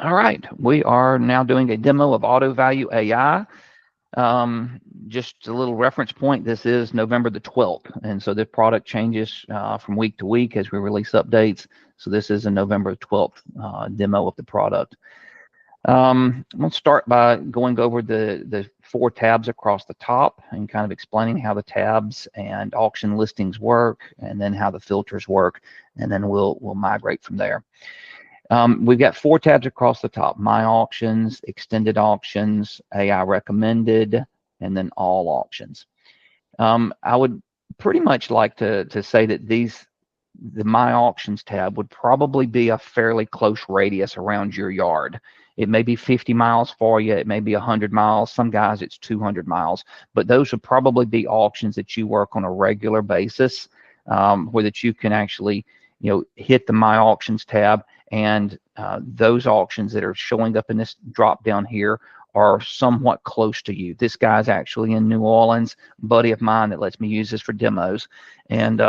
All right, we are now doing a demo of AutoValueAI. Just a little reference point, this is November the 12th, and so this product changes from week to week as we release updates. So this is a November 12th demo of the product. I'm going to start by going over the 4 tabs across the top and kind of explaining how the tabs and auction listings work, and then how the filters work, and then we'll migrate from there. We've got 4 tabs across the top: My Auctions, Extended Auctions, AI Recommended, and then All Auctions. I would pretty much like to say that the My Auctions tab would probably be a fairly close radius around your yard. It may be 50 miles for you, it may be 100 miles, some guys it's 200 miles, but those would probably be auctions that you work on a regular basis, where that you can actually hit the My Auctions tab, and those auctions that are showing up in this drop down here are somewhat close to you. This guy's actually in New Orleans, buddy of mine that lets me use this for demos, and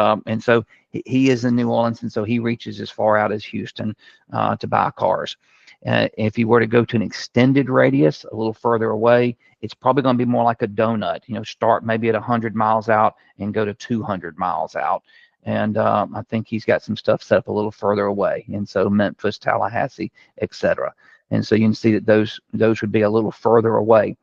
so he is in New Orleans, and so he reaches as far out as Houston to buy cars. If you were to go to an extended radius a little further away, it's probably going to be more like a donut. Start maybe at 100 miles out and go to 200 miles out. And I think he's got some stuff set up a little further away, and so Memphis, Tallahassee, etc. And so you can see that those would be a little further away.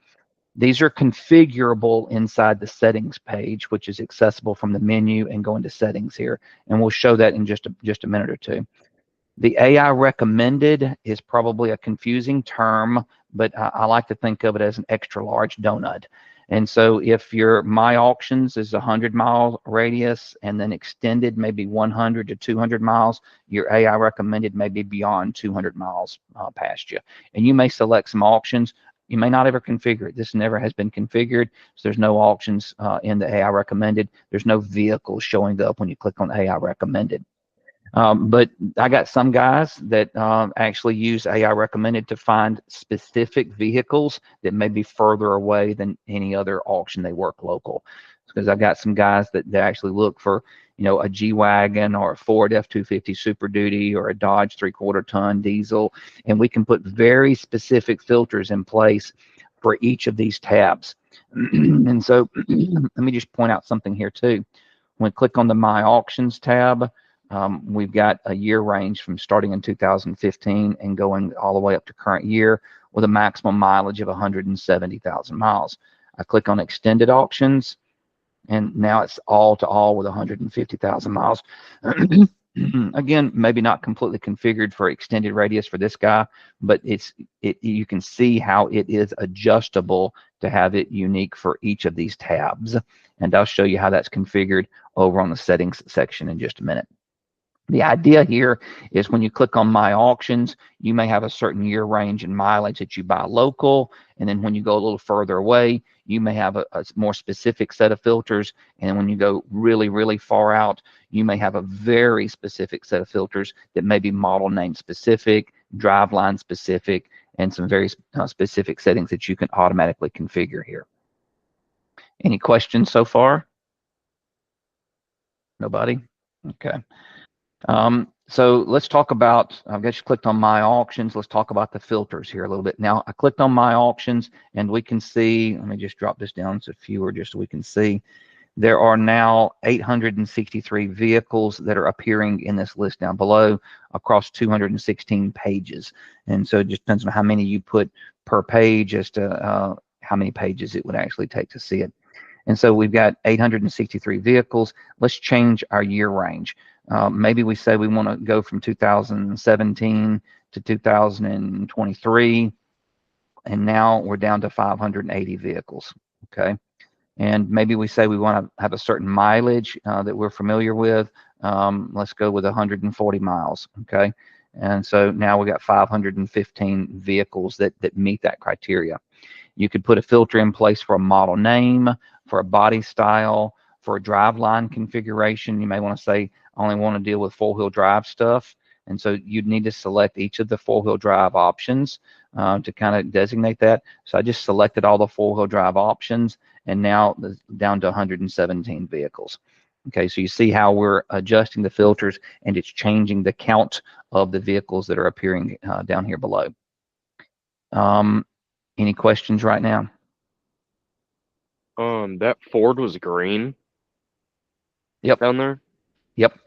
These are configurable inside the settings page, which is accessible from the menu and go into settings here, and we'll show that in just a minute or two. The AI recommended is probably a confusing term, but I like to think of it as an extra large donut. And so if your My Auctions is 100-mile radius and then extended maybe 100 to 200 miles, your AI recommended may be beyond 200 miles past you. And you may select some auctions. You may not ever configure it. This never has been configured, so there's no auctions in the AI recommended. There's no vehicles showing up when you click on AI recommended. But I got some guys that actually use AI recommended to find specific vehicles that may be further away than any other auction they work local. Because I've got some guys that they actually look for, a G-Wagon or a Ford F-250 Super Duty or a Dodge 3/4 ton diesel, and we can put very specific filters in place for each of these tabs. And so let me just point out something here too. When we click on the My Auctions tab, we've got a year range from starting in 2015 and going all the way up to current year with a maximum mileage of 170,000 miles. I click on Extended Auctions, and now it's all to all with 150,000 miles. Again, maybe not completely configured for extended radius for this guy, but you can see how it is adjustable to have it unique for each of these tabs. And I'll show you how that's configured over on the settings section in just a minute. The idea here is when you click on My Auctions, you may have a certain year range and mileage that you buy local, and then when you go a little further away, you may have a more specific set of filters, and then when you go really, really far out, you may have a very specific set of filters that may be model name specific, driveline specific, and some very specific settings that you can automatically configure here. Any questions so far? Nobody? Okay. So let's talk about, I guess you clicked on My Auctions. Let's talk about the filters here a little bit. Now, I clicked on My Auctions, and we can see, let me just drop this down to fewer just so we can see. There are now 863 vehicles that are appearing in this list down below across 216 pages. And so it just depends on how many you put per page as to how many pages it would actually take to see it. And so we've got 863 vehicles. Let's change our year range. Maybe we say we want to go from 2017 to 2023, and now we're down to 580 vehicles, okay? And maybe we say we want to have a certain mileage that we're familiar with. Let's go with 140 miles, okay? And so now we got 515 vehicles that meet that criteria. You could put a filter in place for a model name, for a body style, for a driveline configuration. You may want to say, I only want to deal with 4-wheel drive stuff. And so you'd need to select each of the 4-wheel drive options to kind of designate that. So I just selected all the 4-wheel drive options, and now down to 117 vehicles. Okay, so you see how we're adjusting the filters, and it's changing the count of the vehicles that are appearing down here below. Any questions right now? That Ford was green Yep. down there. Yep.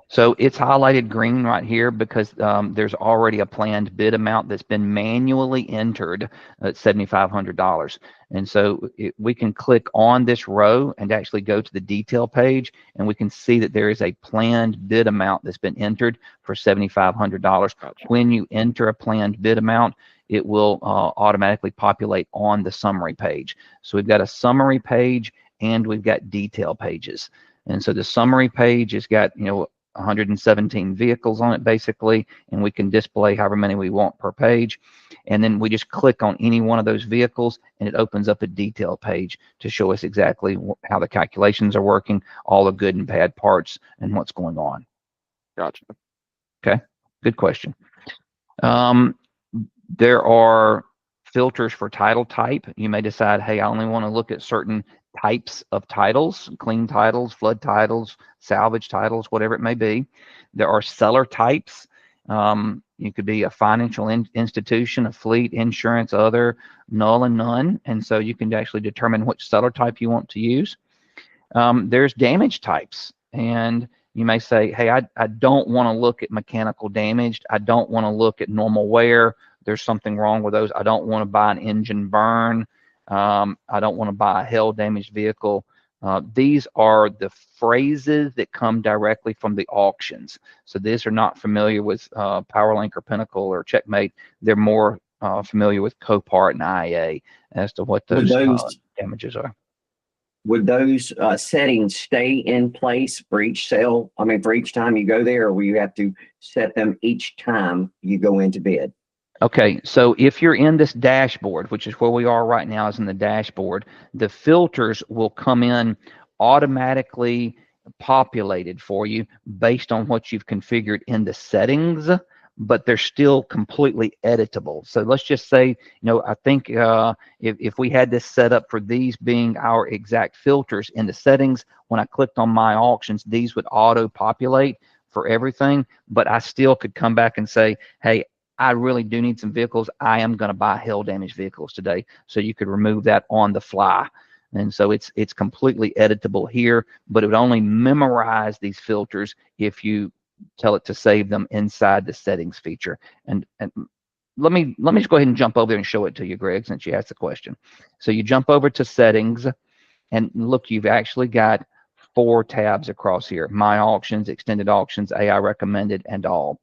So it's highlighted green right here because there's already a planned bid amount that's been manually entered at $7,500. And so we can click on this row and actually go to the detail page, and we can see that there is a planned bid amount that's been entered for $7,500. Gotcha. When you enter a planned bid amount, it will automatically populate on the summary page. So we've got a summary page and we've got detail pages. And so the summary page has got, 117 vehicles on it basically, and we can display however many we want per page. And then we just click on any one of those vehicles and it opens up a detail page to show us exactly how the calculations are working, all the good and bad parts, and what's going on. Gotcha. Okay, good question. There are filters for title type. You may decide, hey, I only want to look at certain types of titles, clean titles, flood titles, salvage titles, whatever it may be. There are seller types. You could be a financial institution, a fleet, insurance, other, null and none. And so you can actually determine which seller type you want to use. There's damage types. And you may say, hey, I don't want to look at mechanical damaged. I don't want to look at normal wear. There's something wrong with those. I don't want to buy an engine burn. I don't want to buy a hail damaged vehicle. These are the phrases that come directly from the auctions. So these are not familiar with Powerlink or Pinnacle or CheckMate. They're more familiar with Copart and IA as to what Would those those damages are. would those settings stay in place for each sale? I mean, for each time you go there, or will you have to set them each time you go into bid? Okay, so if you're in this dashboard, which is where we are right now, is in the dashboard, the filters will come in automatically populated for you based on what you've configured in the settings, but they're still completely editable. So let's just say, I think if we had this set up for these being our exact filters in the settings, when I clicked on my auctions, these would auto populate for everything, but I still could come back and say, hey, I really do need some vehicles. I am going to buy hail damaged vehicles today. So you could remove that on the fly. And so it's completely editable here, but it would only memorize these filters if you tell it to save them inside the settings feature. And let me just go ahead and jump over there and show it to you, Greg, since you asked the question. So you jump over to settings, and look, you've actually got 4 tabs across here: My Auctions, Extended Auctions, AI Recommended, and All.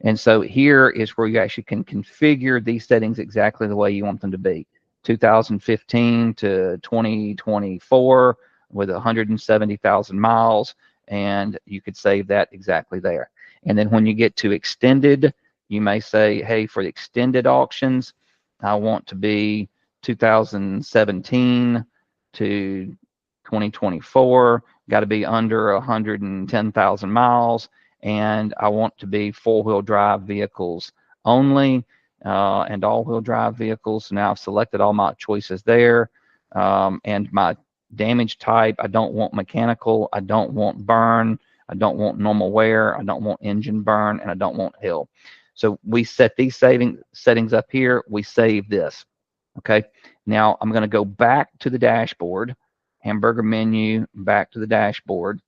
And so here is where you actually can configure these settings exactly the way you want them to be. 2015 to 2024 with 170,000 miles, and you could save that exactly there. And then when you get to extended, you may say, hey, for the extended auctions, I want to be 2017 to 2024, got to be under 110,000 miles, and I want to be 4-wheel drive vehicles only, and all-wheel drive vehicles. So now I've selected all my choices there, and my damage type, I don't want mechanical, I don't want burn, I don't want normal wear, I don't want engine burn, and I don't want hail. So we set these settings up here, we save this. Okay, now I'm going to go back to the dashboard, hamburger menu, back to the dashboard.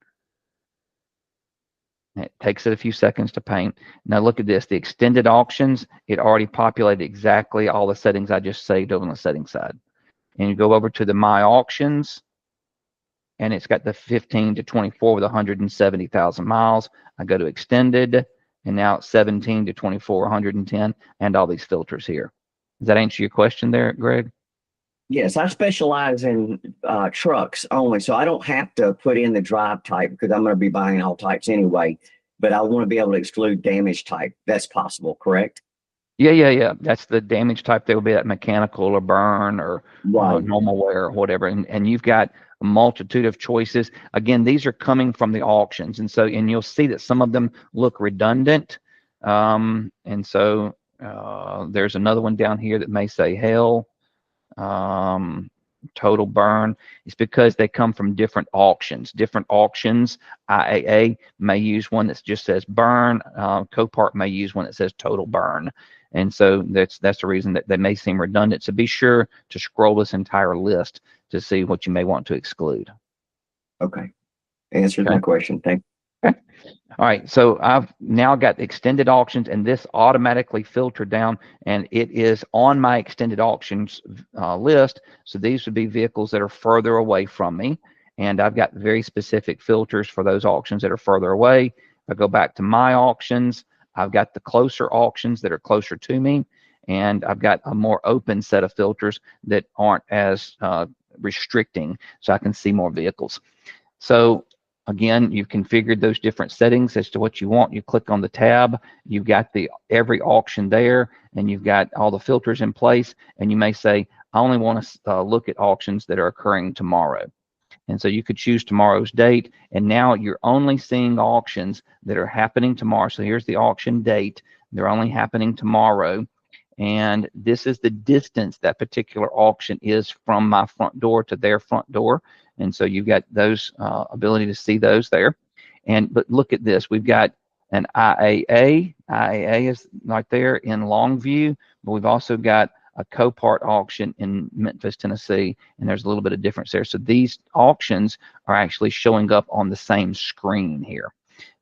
It takes it a few seconds to paint. Now look at this, the extended auctions, it already populated exactly all the settings I just saved over on the settings side. And you go over to the My Auctions, and it's got the 15 to 24 with 170,000 miles. I go to extended, and now it's 17 to 24, 110, and all these filters here. Does that answer your question there, Greg? Yes, I specialize in trucks only, so I don't have to put in the drive type because I'm going to be buying all types anyway. But I want to be able to exclude damage type. That's possible, correct? Yeah. That's the damage type. There will be that mechanical or burn or Right. normal wear or whatever. And you've got a multitude of choices. Again, these are coming from the auctions. And so, and you'll see that some of them look redundant. And so there's another one down here that may say hail. total burn. It's because they come from different auctions. Different auctions, IAA may use one that just says burn. Copart may use one that says total burn. And so that's the reason that they may seem redundant. So be sure to scroll this entire list to see what you may want to exclude. Okay. Answers my question. Thank you. Okay. All right, so I've now got extended auctions, and this automatically filtered down, and it is on my extended auctions list. So these would be vehicles that are further away from me, and I've got very specific filters for those auctions that are further away. If I go back to my auctions, I've got the closer auctions that are closer to me, and I've got a more open set of filters that aren't as restricting, so I can see more vehicles. So again, you've configured those different settings as to what you want. You click on the tab, you've got every auction there, and you've got all the filters in place, and you may say, I only want to look at auctions that are occurring tomorrow. And so you could choose tomorrow's date, and now you're only seeing auctions that are happening tomorrow. So here's the auction date. They're only happening tomorrow. And this is the distance that particular auction is from my front door to their front door. And so you've got those ability to see those there. But look at this. We've got an IAA. IAA is right there in Longview, but we've also got a Copart auction in Memphis, Tennessee, and there's a little bit of difference there. So these auctions are actually showing up on the same screen here.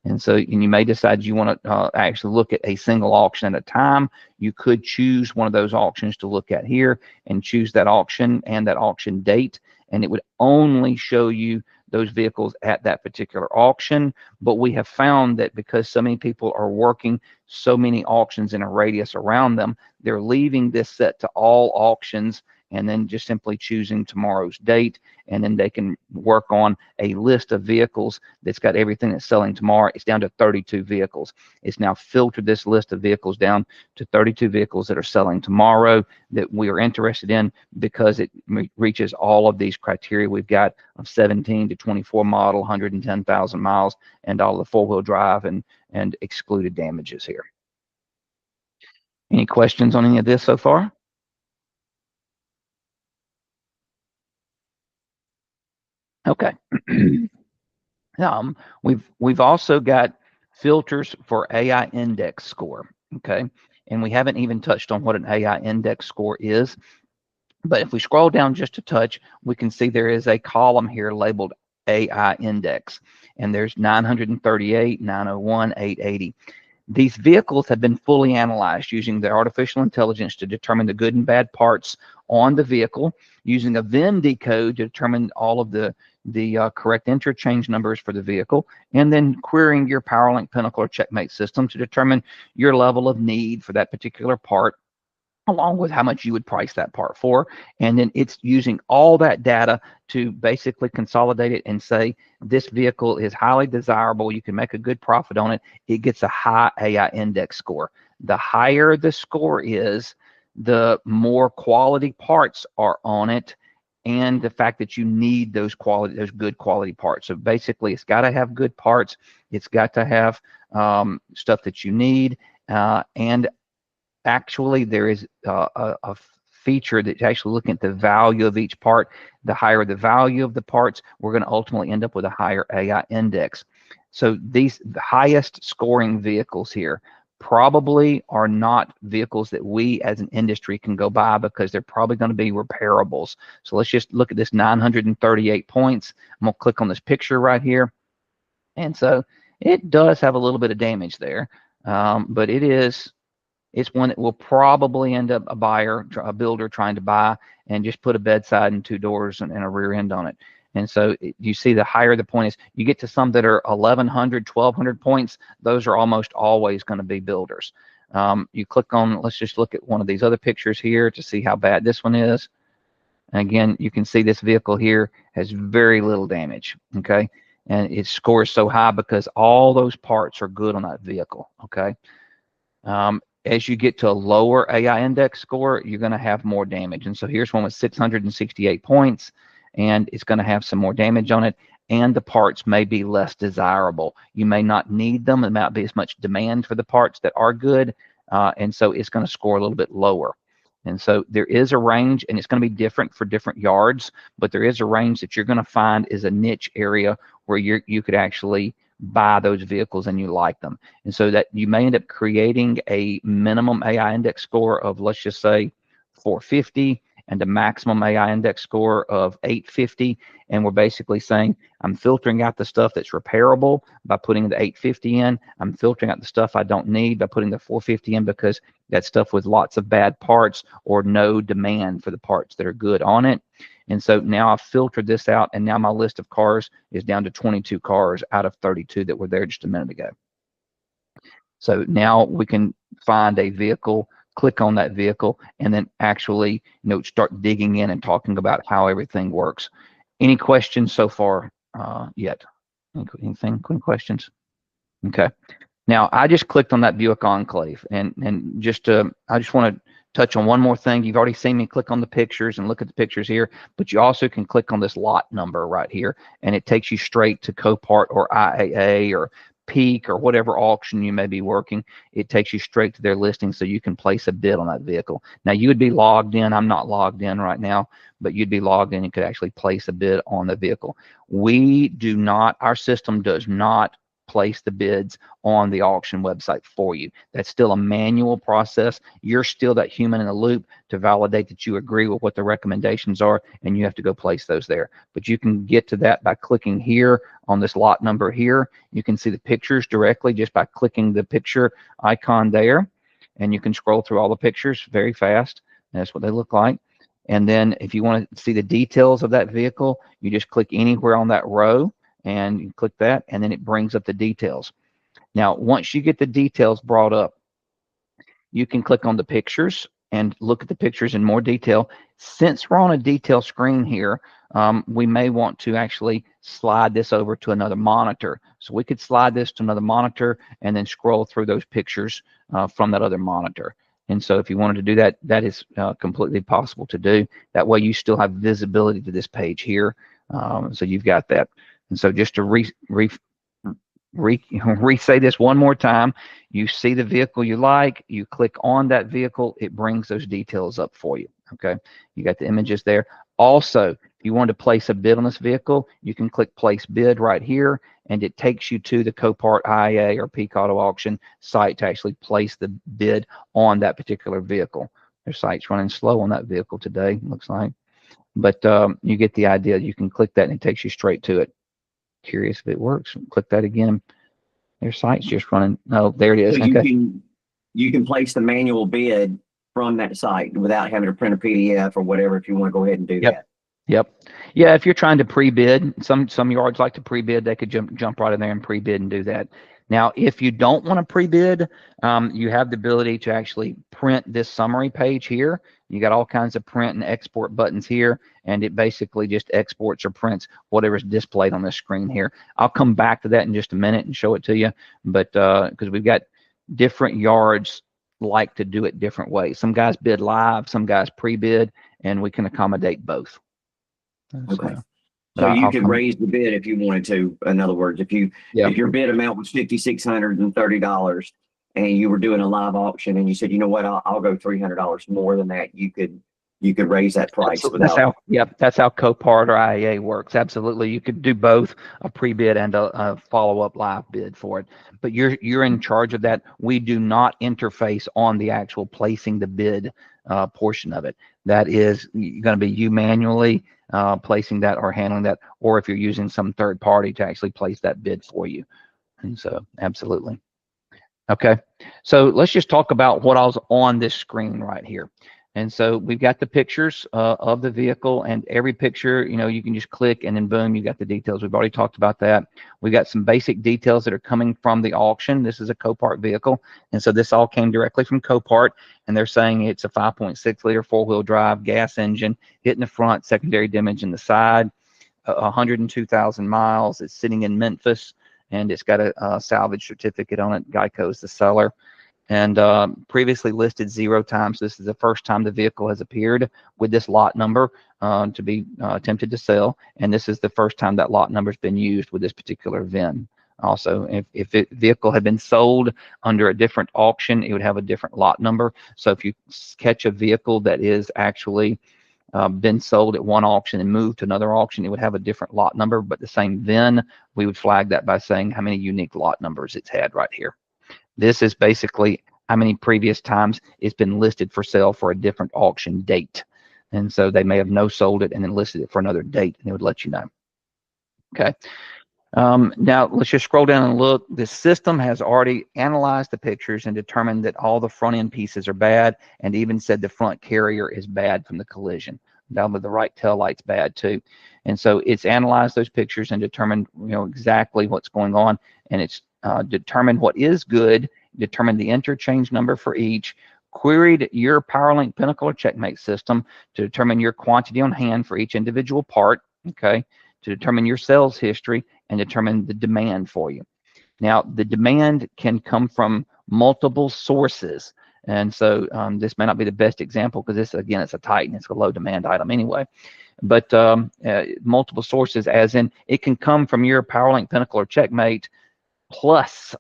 And so, and you may decide you want to actually look at a single auction at a time. You could choose one of those auctions to look at here and choose that auction and that auction date, and it would only show you those vehicles at that particular auction. But we have found that because so many people are working so many auctions in a radius around them, they're leaving this set to all auctions and then just simply choosing tomorrow's date, and then they can work on a list of vehicles that's got everything that's selling tomorrow. It's down to 32 vehicles. It's now filtered this list of vehicles down to 32 vehicles that are selling tomorrow that we are interested in, because it reaches all of these criteria we've got of 17 to 24 model, 110,000 miles, and all the four-wheel drive and excluded damages here. Any questions on any of this so far? Okay. We've also got filters for AI index score. Okay, and we haven't even touched on what an AI index score is. But if we scroll down just a touch, we can see there is a column here labeled AI index, and there's 938, 901, 880. These vehicles have been fully analyzed using the artificial intelligence to determine the good and bad parts on the vehicle, using a VIN decode to determine all of the correct interchange numbers for the vehicle, and then querying your Powerlink, Pinnacle, or CheckMate system to determine your level of need for that particular part, along with how much you would price that part for. And then it's using all that data to basically consolidate it and say, this vehicle is highly desirable, you can make a good profit on it. It gets a high AI index score. The higher the score is, the more quality parts are on it, and the fact that you need those good quality parts. So basically, it's got to have good parts. It's got to have stuff that you need, and actually there is a feature that's actually looking at the value of each part. The higher the value of the parts, we're going to ultimately end up with a higher AI index. So the highest scoring vehicles here probably are not vehicles that we as an industry can go buy, because they're probably going to be repairables. So let's just look at this 938 points. I'm going to click on this picture right here. And so it does have a little bit of damage there, but it's one that will probably end up a builder trying to buy and just put a bedside and two doors and a rear end on it. And so you see, the higher the point is, you get to some that are 1,100, 1,200 points. Those are almost always going to be builders. You click on, let's just look at one of these other pictures here to see how bad this one is. And again, you can see this vehicle here has very little damage, okay? And it scores so high because all those parts are good on that vehicle, okay? As you get to a lower AI index score, you're going to have more damage. And so here's one with 668 points, and it's going to have some more damage on it, and the parts may be less desirable. You may not need them. There might be as much demand for the parts that are good, and so it's going to score a little bit lower. And so there is a range, and it's going to be different for different yards, but there is a range that you're going to find is a niche area where you could actually buy those vehicles and you like them. And so that you may end up creating a minimum AI index score of, let's just say, 450 and a maximum AI index score of 850. And we're basically saying, I'm filtering out the stuff that's repairable by putting the 850 in. I'm filtering out the stuff I don't need by putting the 450 in, because that's stuff with lots of bad parts or no demand for the parts that are good on it. And so now I've filtered this out, and now my list of cars is down to 22 cars out of 32 that were there just a minute ago. So now we can find a vehicle, click on that vehicle, and then actually, start digging in and talking about how everything works. Any questions so far yet? Anything? Any questions? Okay. Now I just clicked on that Buick Enclave, and I just want to touch on one more thing. You've already seen me click on the pictures and look at the pictures here, but you also can click on this lot number right here, and it takes you straight to Copart or IAA or Peak or whatever auction you may be working. It takes you straight to their listing, so you can place a bid on that vehicle. Now you would be logged in. I'm not logged in right now, but you'd be logged in and could actually place a bid on the vehicle. We do not, our system does not place the bids on the auction website for you. That's still a manual process. You're still that human in the loop to validate that you agree with what the recommendations are, and you have to go place those there. But you can get to that by clicking here on this lot number here. You can see the pictures directly just by clicking the picture icon there, and you can scroll through all the pictures very fast. That's what they look like. And then if you want to see the details of that vehicle, you just click anywhere on that row, and you click that, and then it brings up the details. Now, once you get the details brought up, you can click on the pictures and look at the pictures in more detail. Since we're on a detail screen here, we may want to actually slide this over to another monitor. So we could slide this to another monitor and then scroll through those pictures from that other monitor. And so if you wanted to do that, that is completely possible to do. That way you still have visibility to this page here. So you've got that. And so just to re-say this one more time, you see the vehicle you like, you click on that vehicle, it brings those details up for you. Okay, you got the images there. Also, if you want to place a bid on this vehicle, you can click place bid right here, and it takes you to the Copart IA or Peak Auto Auction site to actually place the bid on that particular vehicle. Their site's running slow on that vehicle today, looks like, but you get the idea. You can click that and it takes you straight to it. Curious if it works. Click that again. Their site's just running. No, there it is. So Okay. you can place the manual bid from that site without having to print a PDF or whatever, if you want to go ahead and do that. Yep. Yeah, if you're trying to pre-bid, some yards like to pre-bid, they could jump right in there and pre-bid and do that. Now, if you don't want to pre-bid, you have the ability to actually print this summary page here. You got all kinds of print and export buttons here, and it basically just exports or prints whatever's displayed on this screen here. I'll come back to that in just a minute and show it to you, but because we've got different yards like to do it different ways. Some guys bid live, some guys pre-bid, and we can accommodate both. Okay. So you could raise the bid if you wanted to. In other words, if your bid amount was $5,630 and you were doing a live auction and you said, you know what, I'll go $300 more than that, you could raise that price. That's how Copart or IAA works. Absolutely, you could do both a pre-bid and a follow-up live bid for it. But you're in charge of that. We do not interface on the actual placing the bid portion of it. That is going to be you manually placing that or handling that, or if you're using some third party to actually place that bid for you. And so, absolutely. Okay, so let's just talk about what I was on this screen right here. And so we've got the pictures of the vehicle, and every picture, you can just click and then boom, you got the details. We've already talked about that. We got some basic details that are coming from the auction. This is a Copart vehicle, and so this all came directly from Copart, and they're saying it's a 5.6 liter four-wheel drive gas engine, hitting the front, secondary damage in the side, 102,000 miles. It's sitting in Memphis, and it's got a salvage certificate on it. Geico's the seller. And previously listed 0 times. This is the first time the vehicle has appeared with this lot number to be attempted to sell, and this is the first time that lot number has been used with this particular VIN. Also, if the vehicle had been sold under a different auction, it would have a different lot number. So if you catch a vehicle that is actually been sold at one auction and moved to another auction, it would have a different lot number, but the same VIN, we would flag that by saying how many unique lot numbers it's had right here. This is basically how many previous times it's been listed for sale for a different auction date. And so they may have no sold it and then listed it for another date, and it would let you know. Okay. Now let's just scroll down and look. The system has already analyzed the pictures and determined that all the front end pieces are bad, and even said the front carrier is bad from the collision. Down with the right tail light's bad too. And so it's analyzed those pictures and determined, exactly what's going on, and it's determined what is good, determined the interchange number for each, queried your Powerlink, Pinnacle, or CheckMate system to determine your quantity on hand for each individual part, okay, to determine your sales history and determine the demand for you. Now, the demand can come from multiple sources. And so this may not be the best example because this, again, it's a Titan. It's a low demand item anyway. But multiple sources, as in it can come from your Powerlink, Pinnacle, or CheckMate plus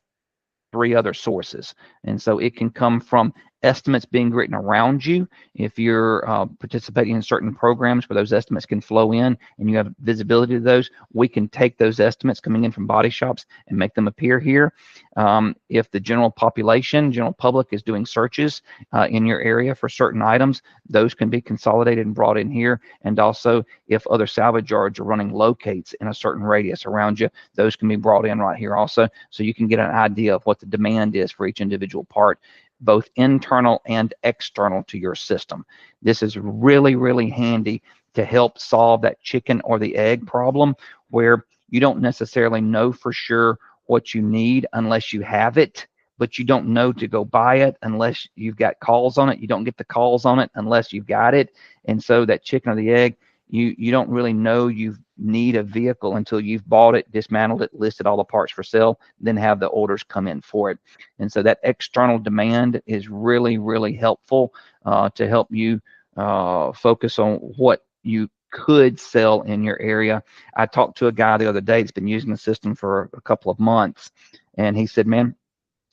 3 other sources. And so it can come from estimates being written around you. If you're participating in certain programs where those estimates can flow in and you have visibility to those, we can take those estimates coming in from body shops and make them appear here. If the general population, general public is doing searches in your area for certain items, those can be consolidated and brought in here. And also if other salvage yards are running locates in a certain radius around you, those can be brought in right here also. So you can get an idea of what the demand is for each individual part, both internal and external to your system. This is really, really handy to help solve that chicken or the egg problem where you don't necessarily know for sure what you need unless you have it, but you don't know to go buy it unless you've got calls on it. You don't get the calls on it unless you've got it. And so that chicken or the egg, you don't really know you need a vehicle until you've bought it, dismantled it, listed all the parts for sale, then have the orders come in for it. And so that external demand is really, really helpful to help you focus on what you could sell in your area. I talked to a guy the other day that's been using the system for a couple of months, and he said, man,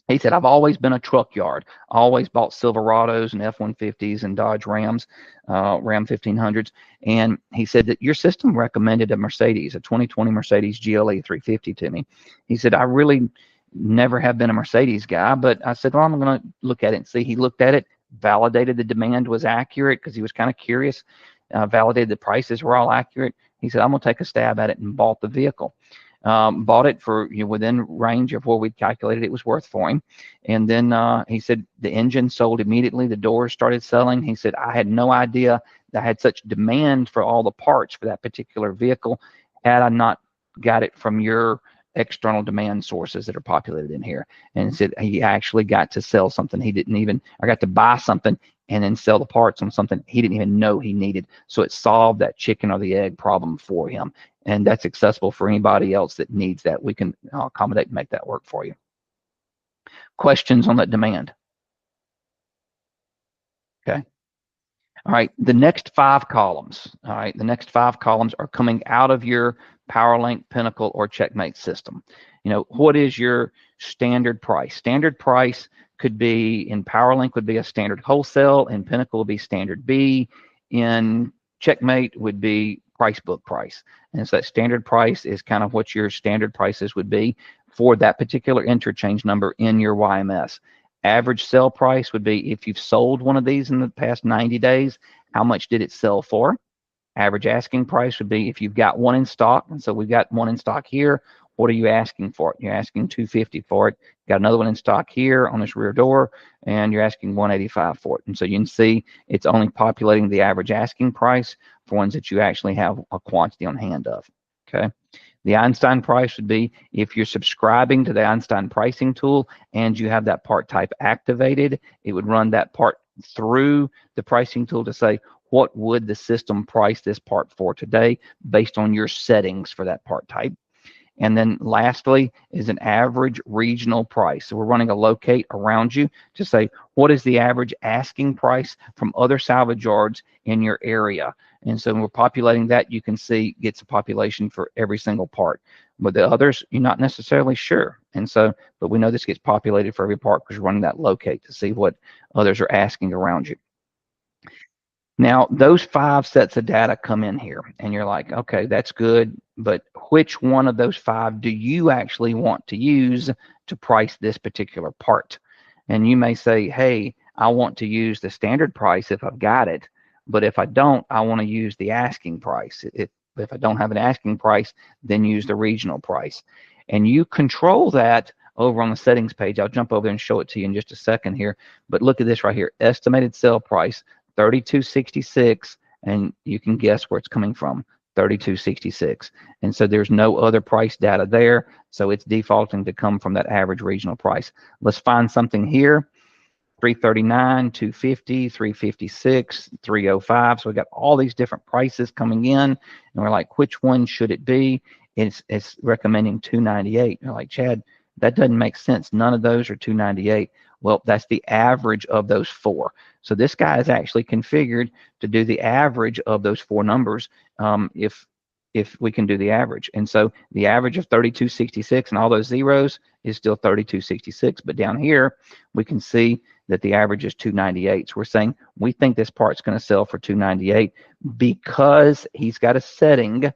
he said, I've always been a truck yard. I always bought Silverados and F-150s and Dodge Rams, Ram 1500s. And he said that your system recommended a Mercedes, a 2020 Mercedes GLE 350 to me. He said, I really never have been a Mercedes guy, but I said, well, I'm going to look at it and see. He looked at it, validated the demand was accurate because he was kind of curious, validated the prices were all accurate. He said, I'm going to take a stab at it, and bought the vehicle. Bought it for within range of what we'd calculated it was worth for him. And then he said the engine sold immediately. The doors started selling. He said, I had no idea that I had such demand for all the parts for that particular vehicle had I not got it from your external demand sources that are populated in here. And said he actually got to sell something he didn't even, I got to buy something and then sell the parts on something he didn't even know he needed. So it solved that chicken or the egg problem for him. And that's accessible for anybody else that needs that. We can accommodate and make that work for you. Questions on that demand? Okay. All right, the next 5 columns. All right, the next 5 columns are coming out of your Powerlink, Pinnacle, or CheckMate system. What is your standard price? Standard price could be, in Powerlink would be a standard wholesale, in Pinnacle would be standard B, in CheckMate would be price book price. And so that standard price is kind of what your standard prices would be for that particular interchange number in your YMS. Average sell price would be, if you've sold one of these in the past 90 days, how much did it sell for? Average asking price would be if you've got one in stock. And so we've got one in stock here. What are you asking for it? You're asking $250 for it. Got another one in stock here on this rear door, and you're asking $185 for it. And so you can see it's only populating the average asking price for ones that you actually have a quantity on hand of. Okay. The Einstein price would be if you're subscribing to the Einstein pricing tool and you have that part type activated, it would run that part through the pricing tool to say, what would the system price this part for today based on your settings for that part type? And then lastly is an average regional price. So we're running a locate around you to say, what is the average asking price from other salvage yards in your area? And so when we're populating that, you can see gets a population for every single part. But the others, you're not necessarily sure. And so, but we know this gets populated for every part because we're running that locate to see what others are asking around you. Now, those 5 sets of data come in here, and you're like, okay, that's good, but which one of those 5 do you actually want to use to price this particular part? And you may say, hey, I want to use the standard price if I've got it, but if I don't, I want to use the asking price. If I don't have an asking price, then use the regional price. And you control that over on the settings page. I'll jump over there and show it to you in just a second here, but look at this right here, estimated sale price. 3266, and you can guess where it's coming from, 3266. And so there's no other price data there, so it's defaulting to come from that average regional price. Let's find something here. 339, 250, 356, 305. So we got all these different prices coming in, and we're like, which one should it be? It's recommending 298. You're like, Chad, that doesn't make sense. None of those are 298. Well, that's the average of those 4. So this guy is actually configured to do the average of those 4 numbers if we can do the average. And so the average of 3266 and all those zeros is still 3266. But down here, we can see that the average is 298. So we're saying we think this part's going to sell for 298 because he's got a setting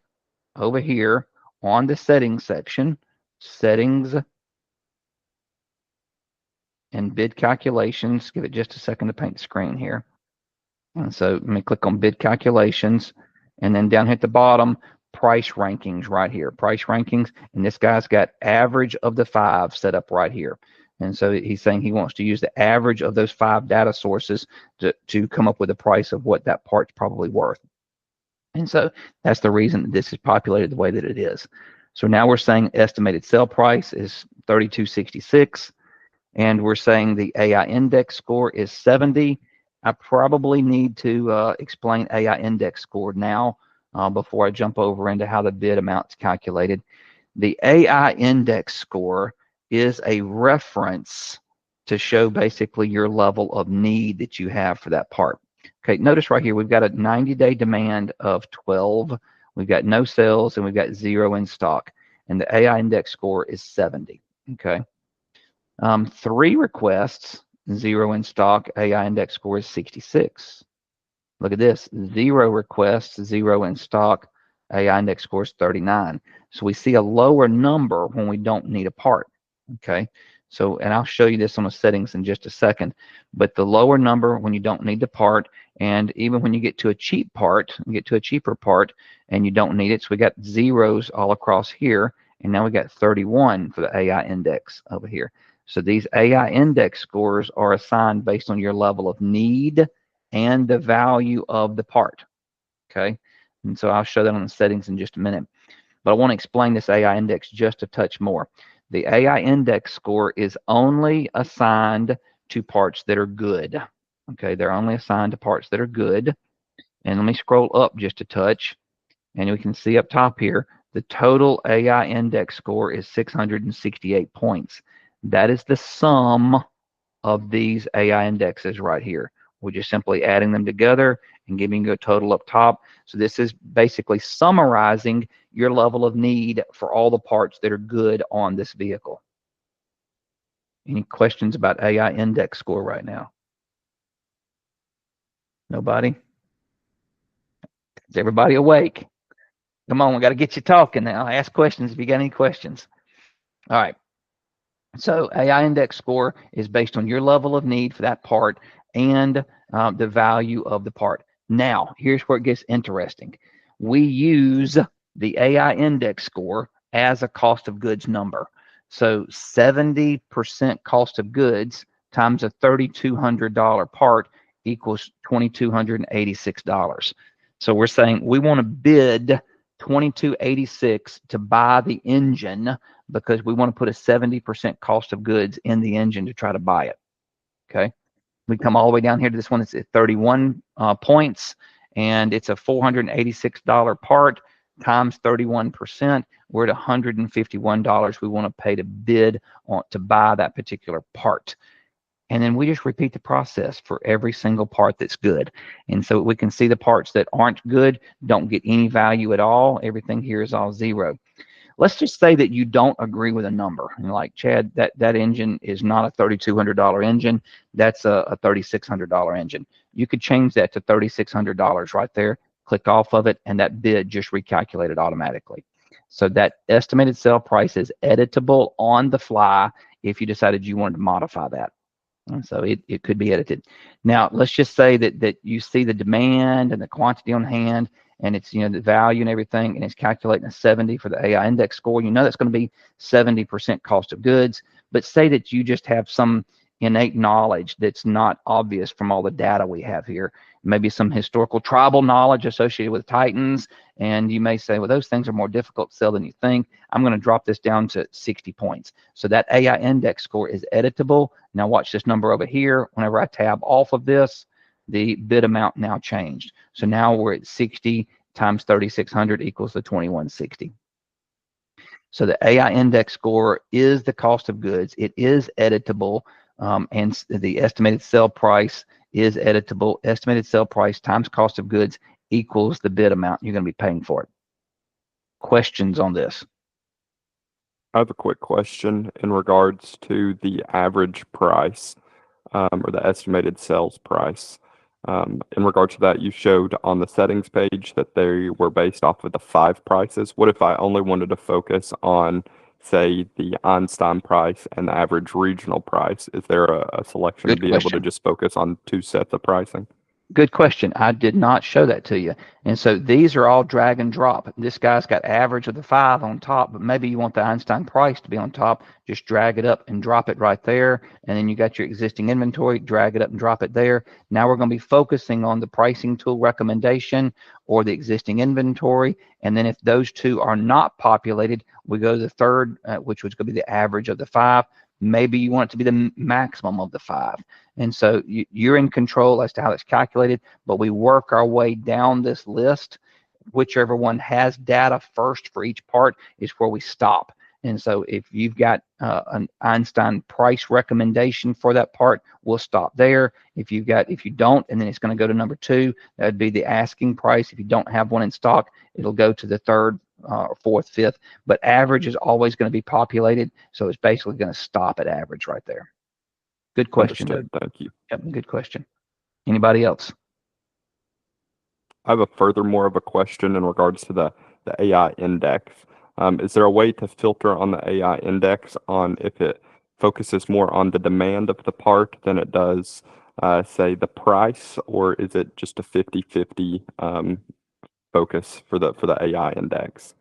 over here on the settings section, settings and bid calculations. Give it just a second to paint the screen here. And so let me click on bid calculations, and then down here at the bottom, price rankings right here, price rankings. And this guy's got average of the 5 set up right here. And so he's saying he wants to use the average of those 5 data sources to come up with a price of what that part's probably worth. And so that's the reason that this is populated the way that it is. So now we're saying estimated sale price is 3266. And we're saying the AI index score is 70. I probably need to explain AI index score now before I jump over into how the bid amount's calculated. The AI index score is a reference to show basically your level of need that you have for that part. Okay, notice right here, we've got a 90-day demand of 12. We've got no sales, and we've got 0 in stock. And the AI index score is 70, okay? 3 requests, 0 in stock, AI index score is 66. Look at this, 0 requests, 0 in stock, AI index score is 39. So we see a lower number when we don't need a part, okay? So, and I'll show you this on the settings in just a second, but the lower number when you don't need the part, and even when you get to a cheap part, you get to a cheaper part and you don't need it. So we got zeros all across here, and now we got 31 for the AI index over here. So these AI index scores are assigned based on your level of need and the value of the part, okay? And so I'll show that on the settings in just a minute. But I want to explain this AI index just a touch more. The AI index score is only assigned to parts that are good, okay? They're only assigned to parts that are good. And let me scroll up just a touch, and we can see up top here, the total AI index score is 668 points. That is the sum of these AI indexes right here. We're just simply adding them together and giving you a total up top. So this is basically summarizing your level of need for all the parts that are good on this vehicle. Any questions about AI index score right now? Nobody? Is everybody awake? Come on, we got to get you talking now. Ask questions if you got any questions. All right. So AI index score is based on your level of need for that part and the value of the part. Now, here's where it gets interesting. We use the AI index score as a cost of goods number. So 70% cost of goods times a $3,200 part equals $2,286. So we're saying we want to bid $2,286 to buy the engine because we want to put a 70% cost of goods in the engine to try to buy it, okay? We come all the way down here to this one. It's at 31 points, and it's a $486 part times 31%. We're at $151 we want to pay to bid on to buy that particular part. And then we just repeat the process for every single part that's good. And so we can see the parts that aren't good don't get any value at all. Everything here is all 0. let's just say that you don't agree with a number. You're like, Chad, that engine is not a $3,200 engine. That's a $3,600 engine. You could change that to $3,600 right there, click off of it, and that bid just recalculated automatically. So that estimated sale price is editable on the fly if you decided you wanted to modify that. And so it could be edited. Now, let's just say that you see the demand and the quantity on hand, and it's, you know, the value and everything, and it's calculating a 70 for the AI index score. You know that's going to be 70% cost of goods. But say that you just have some innate knowledge that's not obvious from all the data we have here. Maybe some historical tribal knowledge associated with Titans, and you may say, well, those things are more difficult to sell than you think. I'm going to drop this down to 60 points. So that AI index score is editable. Now watch this number over here. Whenever I tab off of this, the bid amount now changed. So now we're at 60 times 3,600 equals the 2160. So the AI index score is the cost of goods. It is editable, and the estimated sale price is editable. Estimated sale price times cost of goods equals the bid amount you're going to be paying for it. Questions on this? I have a quick question in regards to the average price, or the estimated sales price. In regards to that, you showed on the settings page that they were based off of the 5 prices. What if I only wanted to focus on, say, the Einstein price and the average regional price? Is there a selection Good to be able to question. just focus on 2 sets of pricing? Good question. I did not show that to you. And so these are all drag and drop. This guy's got average of the 5 on top, but maybe you want the Einstein price to be on top. Just drag it up and drop it right there. And then you got your existing inventory, drag it up and drop it there. Now we're going to be focusing on the pricing tool recommendation or the existing inventory. And then if those two are not populated, we go to the third, which was going to be the average of the 5. Maybe you want it to be the maximum of the 5. And so you're in control as to how it's calculated, but we work our way down this list. Whichever one has data first for each part is where we stop. And so if you've got an Einstein price recommendation for that part, we'll stop there. If you don't, and then it's going to go to number 2, that'd be the asking price. If you don't have one in stock, it'll go to the 3rd, 4th, 5th. But average is always going to be populated, so it's basically going to stop at average right there. Good question. Understood. Thank you. Yep, good question. Anybody else? I have a furthermore of a question in regards to the AI index. Is there a way to filter on the AI index on if it focuses more on the demand of the part than it does, say, the price, or is it just a 50-50 focus for the AI index?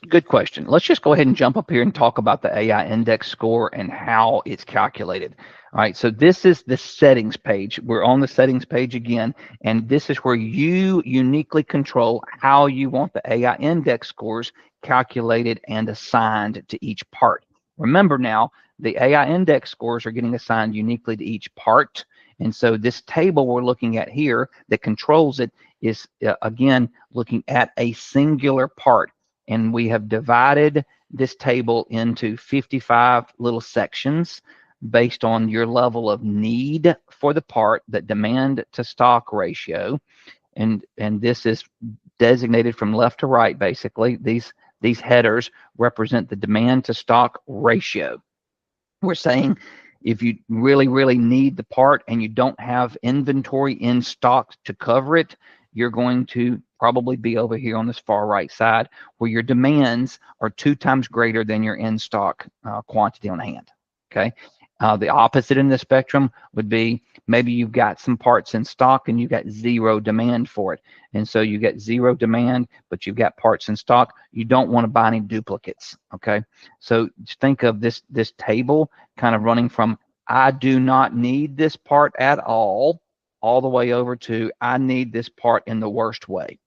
Good question. Let's just go ahead and jump up here and talk about the AI index score and how it's calculated. All right, so this is the settings page. We're on the settings page again, and this is where you uniquely control how you want the AI index scores calculated and assigned to each part. Remember now, the AI index scores are getting assigned uniquely to each part. And so this table we're looking at here that controls it is, again, looking at a singular part. And we have divided this table into 55 little sections based on your level of need for the part, the demand to stock ratio. And this is designated from left to right, basically. These headers represent the demand to stock ratio. We're saying if you really, really need the part and you don't have inventory in stock to cover it, you're going to probably be over here on this far right side where your demands are 2 times greater than your in-stock quantity on hand. Okay. The opposite in the spectrum would be maybe you've got some parts in stock and you've got 0 demand for it. And so you get 0 demand, but you've got parts in stock. You don't want to buy any duplicates. Okay. So think of this table kind of running from I do not need this part at all the way over to I need this part in the worst way.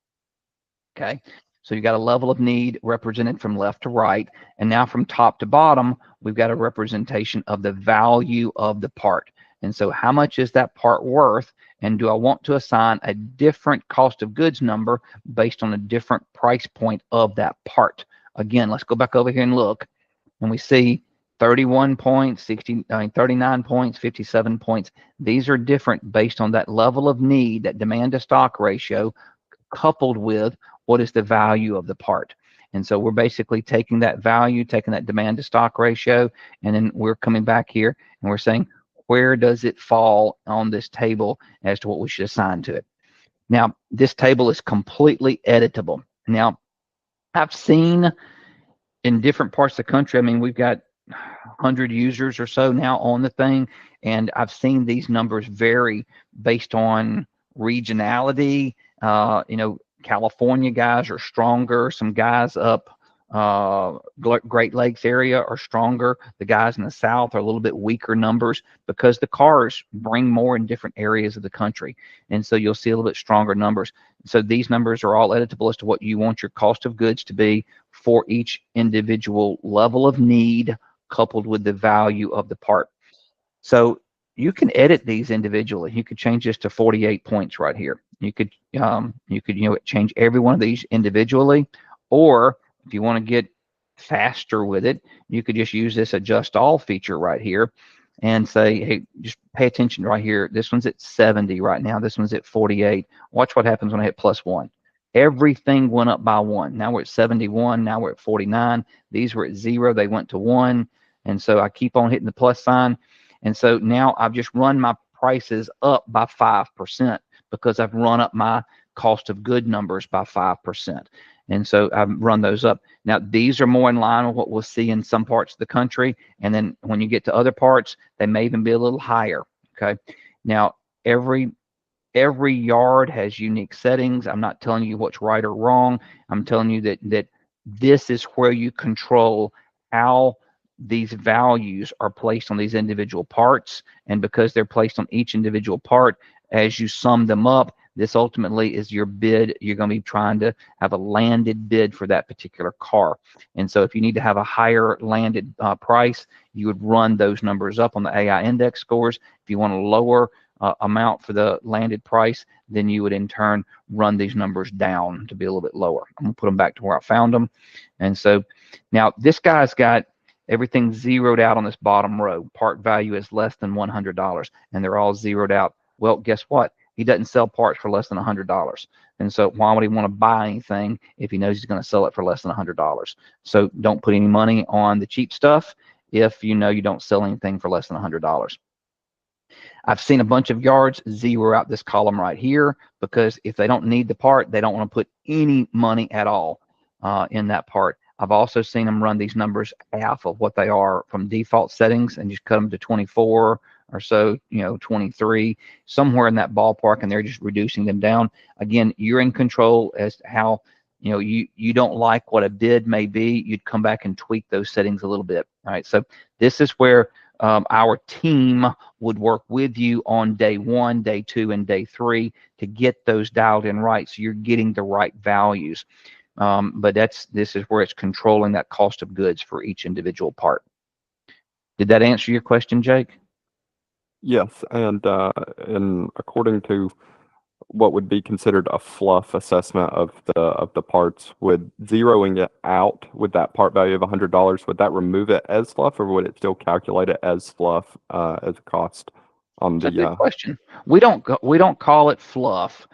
Okay. So you got a level of need represented from left to right. And now from top to bottom, we've got a representation of the value of the part. And so how much is that part worth? And do I want to assign a different cost of goods number based on a different price point of that part? Again, let's go back over here and look. And we see 31 points, 39 points, 57 points. These are different based on that level of need, that demand to stock ratio, coupled with what is the value of the part. And so we're basically taking that value, taking that demand to stock ratio, and then we're coming back here and we're saying, where does it fall on this table as to what we should assign to it? Now, this table is completely editable. Now, I've seen in different parts of the country, I mean, we've got 100 users or so now on the thing, and I've seen these numbers vary based on regionality. You know, California guys are stronger. Some guys up Great Lakes area are stronger. The guys in the South are a little bit weaker numbers because the cars bring more in different areas of the country. And so you'll see a little bit stronger numbers. So these numbers are all editable as to what you want your cost of goods to be for each individual level of need coupled with the value of the part. So you can edit these individually. You could change this to 48 points right here. You could change every one of these individually, or if you want to get faster with it, you could just use this adjust all feature right here and say, hey, just pay attention right here. This one's at 70 right now. This one's at 48. Watch what happens when I hit +1. Everything went up by 1. Now we're at 71. Now we're at 49. These were at 0. They went to 1. And so I keep on hitting the plus sign. And so now I've just run my prices up by 5% because I've run up my cost of good numbers by 5%. And so I've run those up. Now, these are more in line with what we'll see in some parts of the country. And then when you get to other parts, they may even be a little higher. Okay. Now, every yard has unique settings. I'm not telling you what's right or wrong. I'm telling you that this is where you control how these values are placed on these individual parts. And because they're placed on each individual part, as you sum them up, this ultimately is your bid. You're going to be trying to have a landed bid for that particular car. And so if you need to have a higher landed price, you would run those numbers up on the AI index scores. If you want a lower amount for the landed price, then you would in turn run these numbers down to be a little bit lower. I'm going to put them back to where I found them. And so now this guy's got everything zeroed out on this bottom row. Part value is less than $100, and they're all zeroed out. Well, guess what? He doesn't sell parts for less than $100. And so why would he want to buy anything if he knows he's going to sell it for less than $100? So don't put any money on the cheap stuff if you know you don't sell anything for less than $100. I've seen a bunch of yards zero out this column right here because if they don't need the part, they don't want to put any money at all in that part. I've also seen them run these numbers half of what they are from default settings and just cut them to 24 or so, 23, somewhere in that ballpark, and they're just reducing them down. Again, you're in control as to how, you don't like what a bid may be. You'd come back and tweak those settings a little bit. All right, so this is where our team would work with you on day 1, day 2, and day 3 to get those dialed in right, so you're getting the right values. But this is where it's controlling that cost of goods for each individual part. Did that answer your question, Jake? Yes, and according to what would be considered a fluff assessment of the parts, would zeroing it out with that part value of $100, would that remove it as fluff, or would it still calculate it as fluff as a cost on the? That's a good question. We don't call it fluff.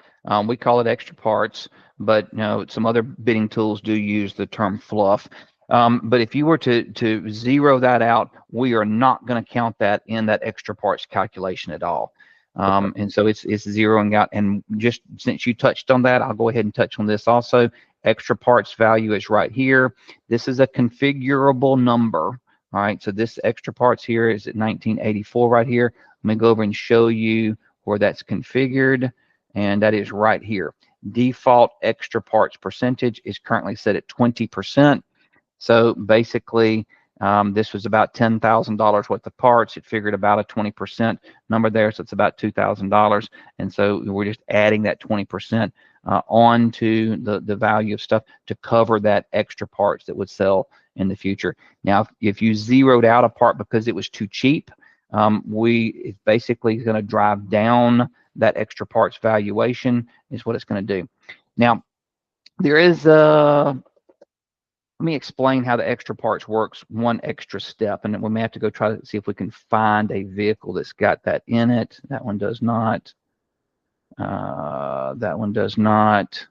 We call it extra parts, but some other bidding tools do use the term fluff. But if you were to zero that out, we are not going to count that in that extra parts calculation at all. And so it's zeroing out. And just since you touched on that, I'll go ahead and touch on this also. Extra parts value is right here. This is a configurable number. All right, so this extra parts here is at 1984 right here. Let me go over and show you where that's configured, and that is right here. Default extra parts percentage is currently set at 20%. So basically, this was about $10,000 worth of parts. It figured about a 20% number there, so it's about $2,000. And so we're just adding that 20% onto the value of stuff to cover that extra parts that would sell in the future. Now, if you zeroed out a part because it was too cheap, it's basically going to drive down that extra parts valuation is what it's going to do. Now, there is let me explain how the extra parts works one extra step, and then we may have to go try to see if we can find a vehicle that's got that in it. That one does not. That one does not.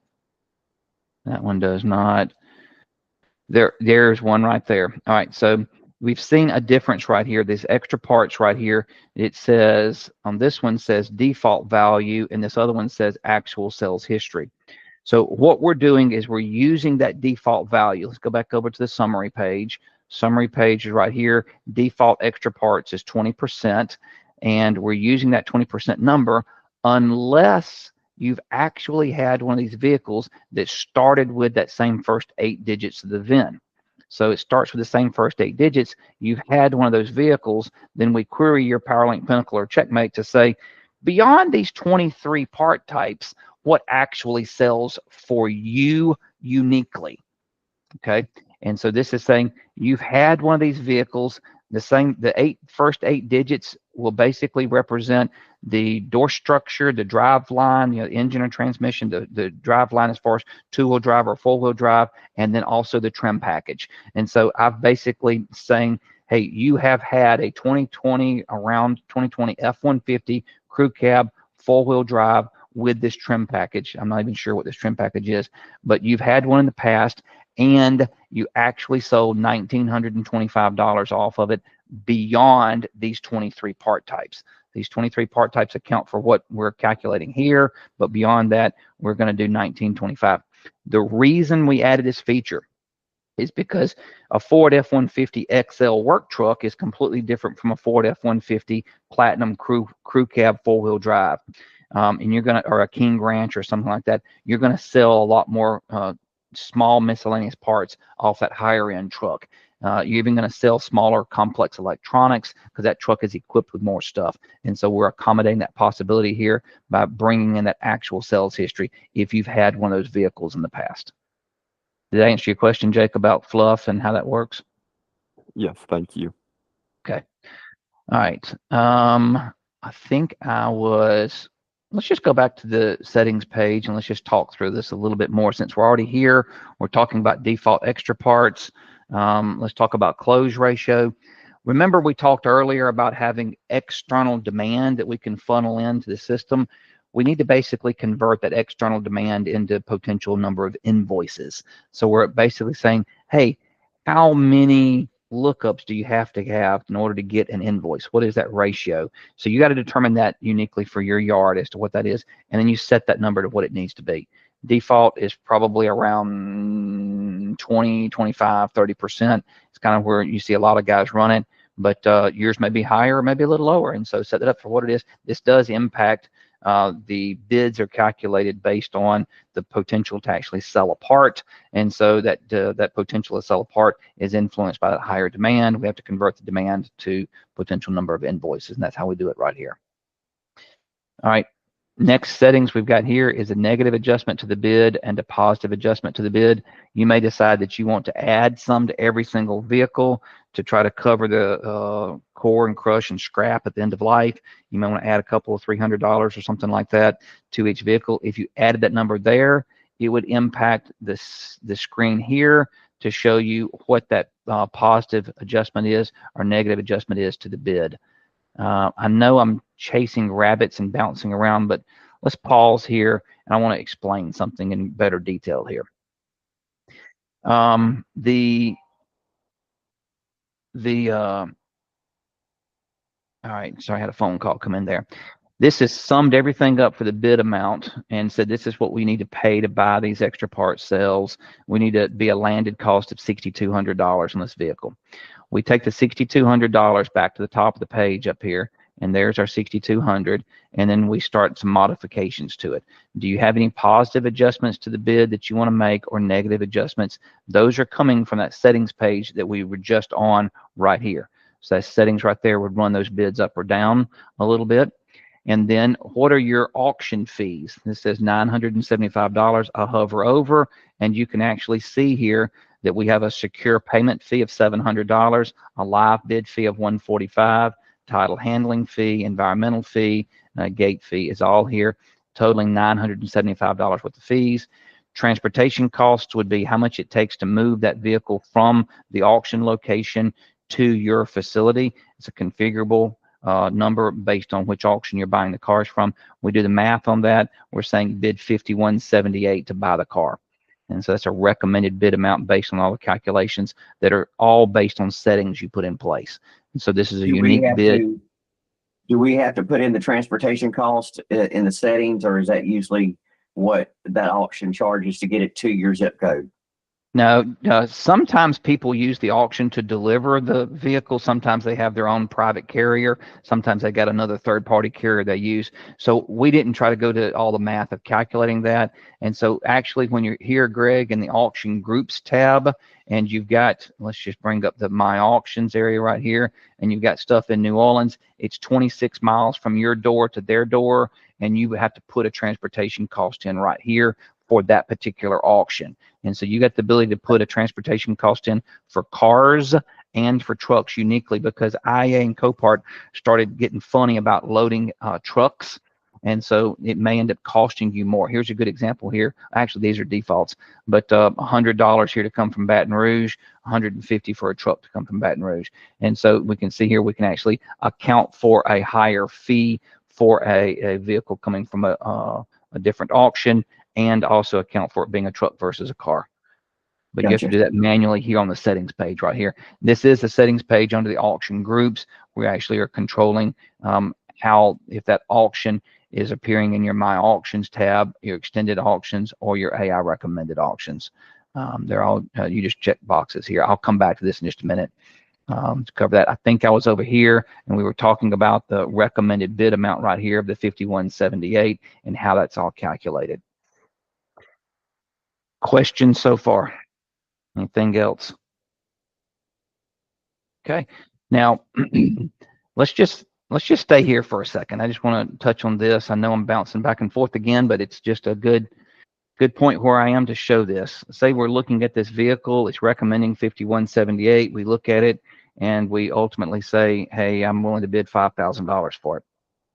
That one does not. There's one right there. All right, so we've seen a difference right here. These extra parts right here. It says on this one says default value, and this other one says actual sales history. So what we're doing is we're using that default value. Let's go back over to the summary page. Summary page is right here. Default extra parts is 20%, and we're using that 20% number unless you've actually had one of these vehicles that started with that same first 8 digits of the VIN. So it starts with the same first 8 digits. You've had one of those vehicles, then we query your Powerlink, Pinnacle, or CheckMate to say, beyond these 23 part types, what actually sells for you uniquely, okay? And so this is saying you've had one of these vehicles, the first 8 digits will basically represent the door structure, the drive line, engine or transmission, the drive line as far as 2-wheel drive or 4-wheel drive, and then also the trim package. And so I've basically saying, hey, you have had a 2020 F-150 crew cab 4-wheel drive with this trim package. I'm not even sure what this trim package is, but you've had one in the past, and you actually sold $1,925 off of it beyond these 23 part types. These 23 part types account for what we're calculating here, but beyond that, we're going to do $1,925. The reason we added this feature is because a Ford F-150 XL work truck is completely different from a Ford F-150 Platinum crew cab 4-wheel drive. And you're going to, or a King Ranch or something like that, you're going to sell a lot more small miscellaneous parts off that higher end truck. You're even going to sell smaller complex electronics because that truck is equipped with more stuff. And so we're accommodating that possibility here by bringing in that actual sales history if you've had one of those vehicles in the past. Did I answer your question, Jake, about fluff and how that works? Yes, thank you. Okay. All right. I think let's just go back to the settings page and let's just talk through this a little bit more. Since we're already here, we're talking about default extra parts. Let's talk about close ratio. Remember, we talked earlier about having external demand that we can funnel into the system. We need to basically convert that external demand into potential number of invoices. So we're basically saying, hey, how many lookups do you have to have in order to get an invoice? What is that ratio? So you got to determine that uniquely for your yard as to what that is, and then you set that number to what it needs to be. Default is probably around 20, 25, 30%. It's kind of where you see a lot of guys run it, but yours may be higher, maybe a little lower, and so set that up for what it is. This does impact the bids are calculated based on the potential to actually sell a part, and so that that potential to sell a part is influenced by that higher demand. We have to convert the demand to potential number of invoices, and that's how we do it right here. All right, next settings we've got here is a negative adjustment to the bid and a positive adjustment to the bid. You may decide that you want to add some to every single vehicle to try to cover the core and crush and scrap at the end of life. You may want to add a couple of $300 or something like that to each vehicle. If you added that number there, it would impact the screen here to show you what that positive adjustment is or negative adjustment is to the bid. I know I'm chasing rabbits and bouncing around, but let's pause here, and I want to explain something in better detail here. All right, sorry, I had a phone call come in there. This has summed everything up for the bid amount and said this is what we need to pay to buy these extra part sales. We need to be a landed cost of $6,200 on this vehicle. We take the $6,200 back to the top of the page up here, and there's our $6,200, and then we start some modifications to it. Do you have any positive adjustments to the bid that you want to make or negative adjustments? Those are coming from that settings page that we were just on right here. So that settings right there would run those bids up or down a little bit. And then what are your auction fees? This says $975. I'll hover over, and you can actually see here that we have a secure payment fee of $700, a live bid fee of $145, title handling fee, environmental fee, gate fee is all here, totaling $975 worth of fees. Transportation costs would be how much it takes to move that vehicle from the auction location to your facility. It's a configurable number based on which auction you're buying the cars from. We do the math on that. We're saying bid $51.78 to buy the car. And so that's a recommended bid amount based on all the calculations that are all based on settings you put in place. And so this is a unique bid. Do we have to put in the transportation cost in the settings, or is that usually what that auction charges to get it to your zip code? Now, sometimes people use the auction to deliver the vehicle. Sometimes they have their own private carrier. Sometimes they got another third-party carrier they use. So we didn't try to go to all the math of calculating that. And so actually, when you're here, Greg, in the auction groups tab, and you've got, let's just bring up the My Auctions area right here, and you've got stuff in New Orleans, it's 26 miles from your door to their door, and you have to put a transportation cost in right here for that particular auction. And so you got the ability to put a transportation cost in for cars and for trucks uniquely, because IA and Copart started getting funny about loading trucks. And so it may end up costing you more. Here's a good example here. Actually, these are defaults, but $100 here to come from Baton Rouge, $150 for a truck to come from Baton Rouge. And so we can see here, we can actually account for a higher fee for a vehicle coming from a different auction, and also account for it being a truck versus a car. But you have to do that manually here on the settings page right here. This is the settings page under the auction groups. We actually are controlling how, if that auction is appearing in your My Auctions tab, your extended auctions, or your AI recommended auctions. They're all, you just check boxes here. I'll come back to this in just a minute to cover that. I think I was over here and we were talking about the recommended bid amount right here of the 5178 and how that's all calculated. Questions so far? Anything else? Okay. Now let's just stay here for a second. I just want to touch on this. I know I'm bouncing back and forth again, but it's just a good point where I am to show this. Say we're looking at this vehicle, it's recommending 5178. We look at it and we ultimately say, hey, I'm willing to bid $5,000 for it.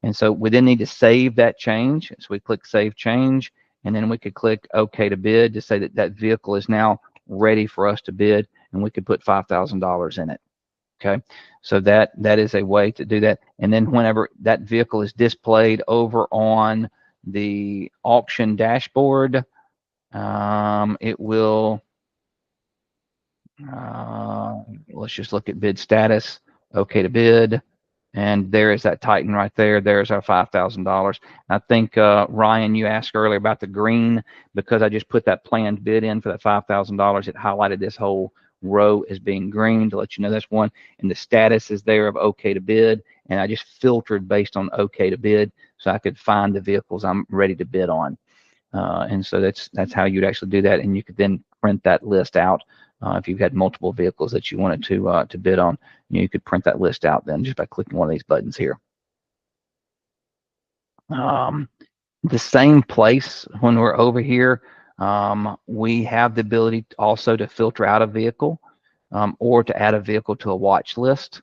And so we then need to save that change. So we click Save Change, and then we could click OK to bid to say that that vehicle is now ready for us to bid, and we could put $5,000 in it. Okay, so that is a way to do that. And then whenever that vehicle is displayed over on the auction dashboard, it will, let's just look at bid status, OK to bid. And there is that Titan right there. There's our $5,000. I think, Ryan, you asked earlier about the green, because I just put that planned bid in for that $5,000. It highlighted this whole row as being green to let you know that's one. And the status is there of OK to bid. And I just filtered based on OK to bid so I could find the vehicles I'm ready to bid on. And so that's how you'd actually do that. And you could then print that list out. If you've had multiple vehicles that you wanted to bid on, you could print that list out then just by clicking one of these buttons here. The same place when we're over here, we have the ability also to filter out a vehicle or to add a vehicle to a watch list.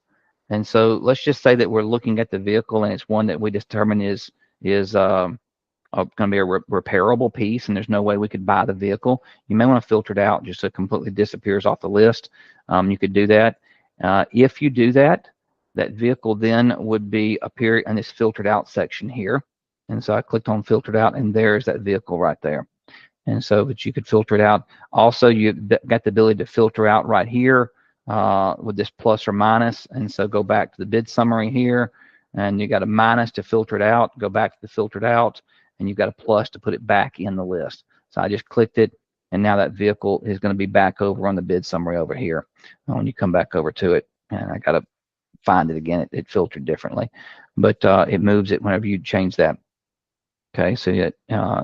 And so let's just say that we're looking at the vehicle and it's one that we determine is going to be a repairable piece, and there's no way we could buy the vehicle. You may want to filter it out just so it completely disappears off the list. You could do that. If you do that, that vehicle then would be appear in this filtered out section here. And so I clicked on filtered out, and there's that vehicle right there. And so, but you could filter it out. Also, you've got the ability to filter out right here with this plus or minus. And so go back to the bid summary here, and you got a minus to filter it out. Go back to the filtered out, and you've got a plus to put it back in the list. So I just clicked it, and now that vehicle is going to be back over on the bid summary over here. When you come back over to it, and I got to find it again, it filtered differently, but it moves it whenever you change that. Okay, so you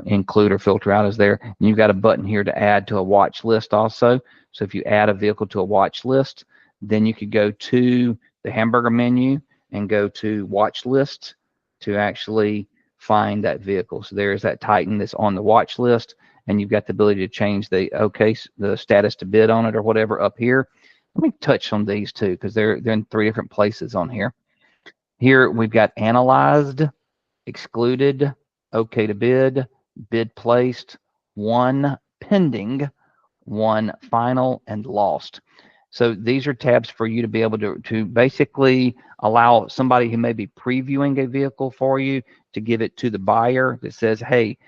include or filter out is there. And you've got a button here to add to a watch list also. So if you add a vehicle to a watch list, then you could go to the hamburger menu and go to watch list to actually find that vehicle. So there's that Titan that's on the watch list, and you've got the ability to change the the status to bid on it or whatever up here. Let me touch on these two because they're in 3 different places on here. Here we've got analyzed, excluded, OK to bid, bid placed, 1 pending, 1 final, and lost. So these are tabs for you to be able to basically allow somebody who may be previewing a vehicle for you to give it to the buyer that says, hey,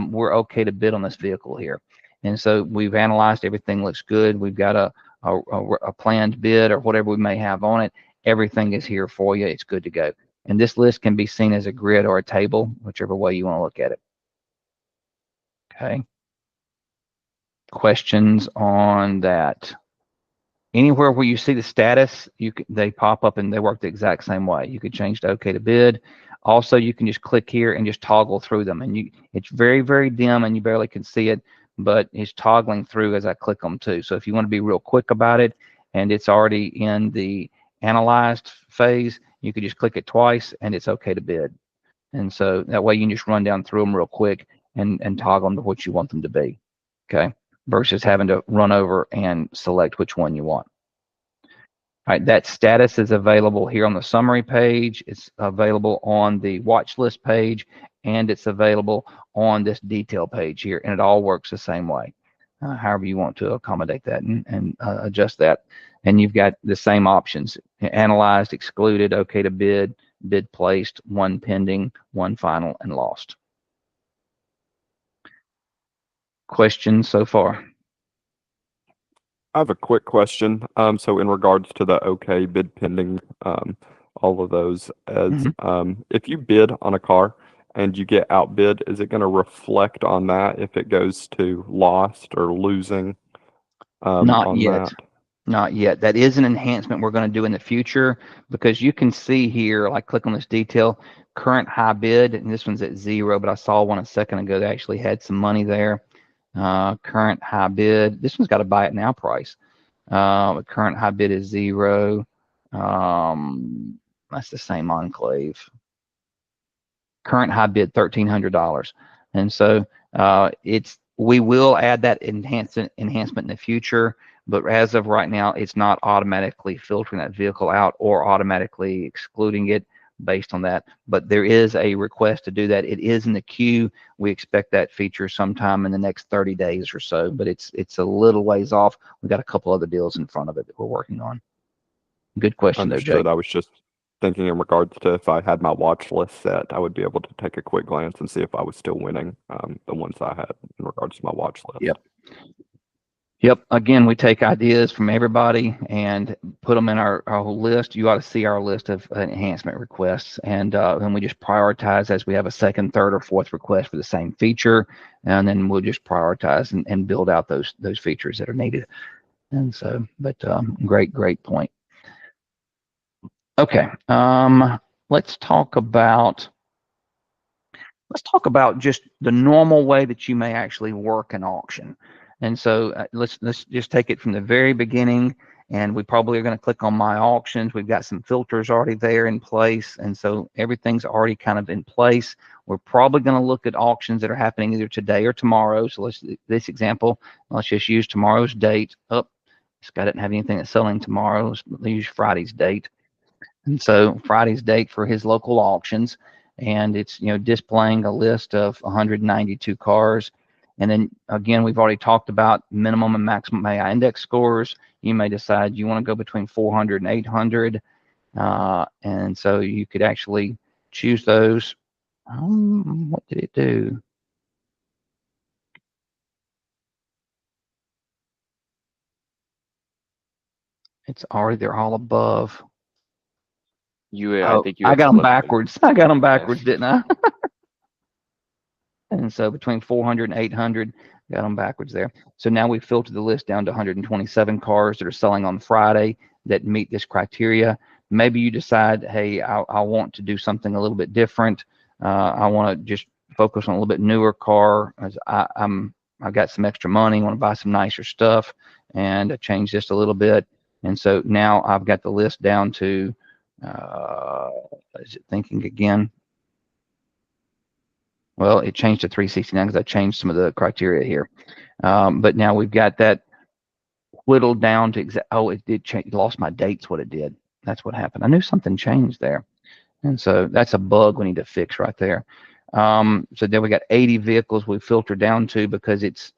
we're OK to bid on this vehicle here. And so we've analyzed everything, looks good. We've got a planned bid or whatever we may have on it. Everything is here for you. It's good to go. And this list can be seen as a grid or a table, whichever way you want to look at it. Okay. Questions on that? Anywhere where you see the status, they pop up and they work the exact same way. You could change to OK to bid. Also, you can just click here and just toggle through them. And it's very, very dim and you barely can see it, but it's toggling through as I click them too. So if you want to be real quick about it and it's already in the analyzed phase, you could just click it twice and it's OK to bid. And so that way you can just run down through them real quick and toggle them to what you want them to be. Okay. Versus having to run over and select which one you want. All right, that status is available here on the summary page. It's available on the watch list page, and it's available on this detail page here, and it all works the same way. However you want to accommodate that and adjust that. And you've got the same options: analyzed, excluded, OK to bid, bid placed, one pending, one final, and lost. Questions so far? I have a quick question. So in regards to the OK, bid pending, all of those, as if you bid on a car and you get outbid, is it going to reflect on that if it goes to lost or losing? Not yet. Not yet. That is an enhancement we're going to do in the future, because you can see here, like click on this detail, current high bid, and this one's at 0, but I saw one a second ago that actually had some money there. Current high bid, this one's got a buy it now price. Current high bid is 0. That's the same enclave. Current high bid $1,300, and so we will add that enhancement in the future, but as of right now, it's not automatically filtering that vehicle out or automatically excluding it based on that. But there is a request to do that. It is in the queue. We expect that feature sometime in the next 30 days or so, but it's a little ways off. We've got a couple other deals in front of it that we're working on. Good question though, Jake. I was just thinking in regards to if I had my watch list set, I would be able to take a quick glance and see if I was still winning the ones I had in regards to my watch list. Yep. Again, we take ideas from everybody and put them in our list. You ought to see our list of enhancement requests, and then we just prioritize as we have a second, third, or fourth request for the same feature, and then we'll just prioritize and build out those features that are needed. And so, but great point. Okay, let's talk about just the normal way that you may actually work an auction. And so let's just take it from the very beginning, and we probably are going to click on My Auctions. We've got some filters already there in place, and so everything's already kind of in place. We're probably going to look at auctions that are happening either today or tomorrow. So this example, let's just use tomorrow's date. This guy doesn't have anything that's selling tomorrow. Let's use Friday's date. And so Friday's date for his local auctions, and it's displaying a list of 192 cars. And then again, we've already talked about minimum and maximum AI index scores. You may decide you want to go between 400 and 800, and so you could actually choose those. What did it do? They're all above. I think you I had got them flipped backwards. I got them backwards, didn't I? And so between 400 and 800, got them backwards there. So now we've filtered the list down to 127 cars that are selling on Friday that meet this criteria. Maybe you decide, hey, I want to do something a little bit different. I want to just focus on a little bit newer car. As I've got some extra money, want to buy some nicer stuff, and I change this a little bit. And so now I've got the list down to, is it thinking again? Well, it changed to 369 because I changed some of the criteria here. But now we've got that whittled down to it did change. Lost my dates. What it did. That's what happened. I knew something changed there, and so that's a bug we need to fix right there. So then we got 80 vehicles we filtered down to because it's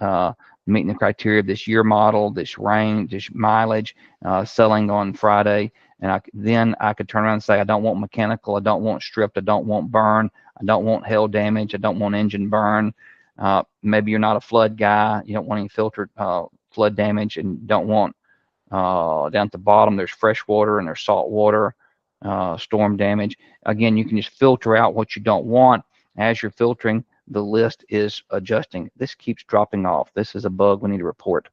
meeting the criteria of this year model, this range, this mileage, selling on Friday. And then I could turn around and say, I don't want mechanical, I don't want stripped, I don't want burn, I don't want hail damage, I don't want engine burn. Maybe you're not a flood guy. You don't want any filtered flood damage, and don't want down at the bottom there's fresh water and there's salt water, storm damage. Again, you can just filter out what you don't want. As you're filtering, the list is adjusting. This keeps dropping off. This is a bug we need to report.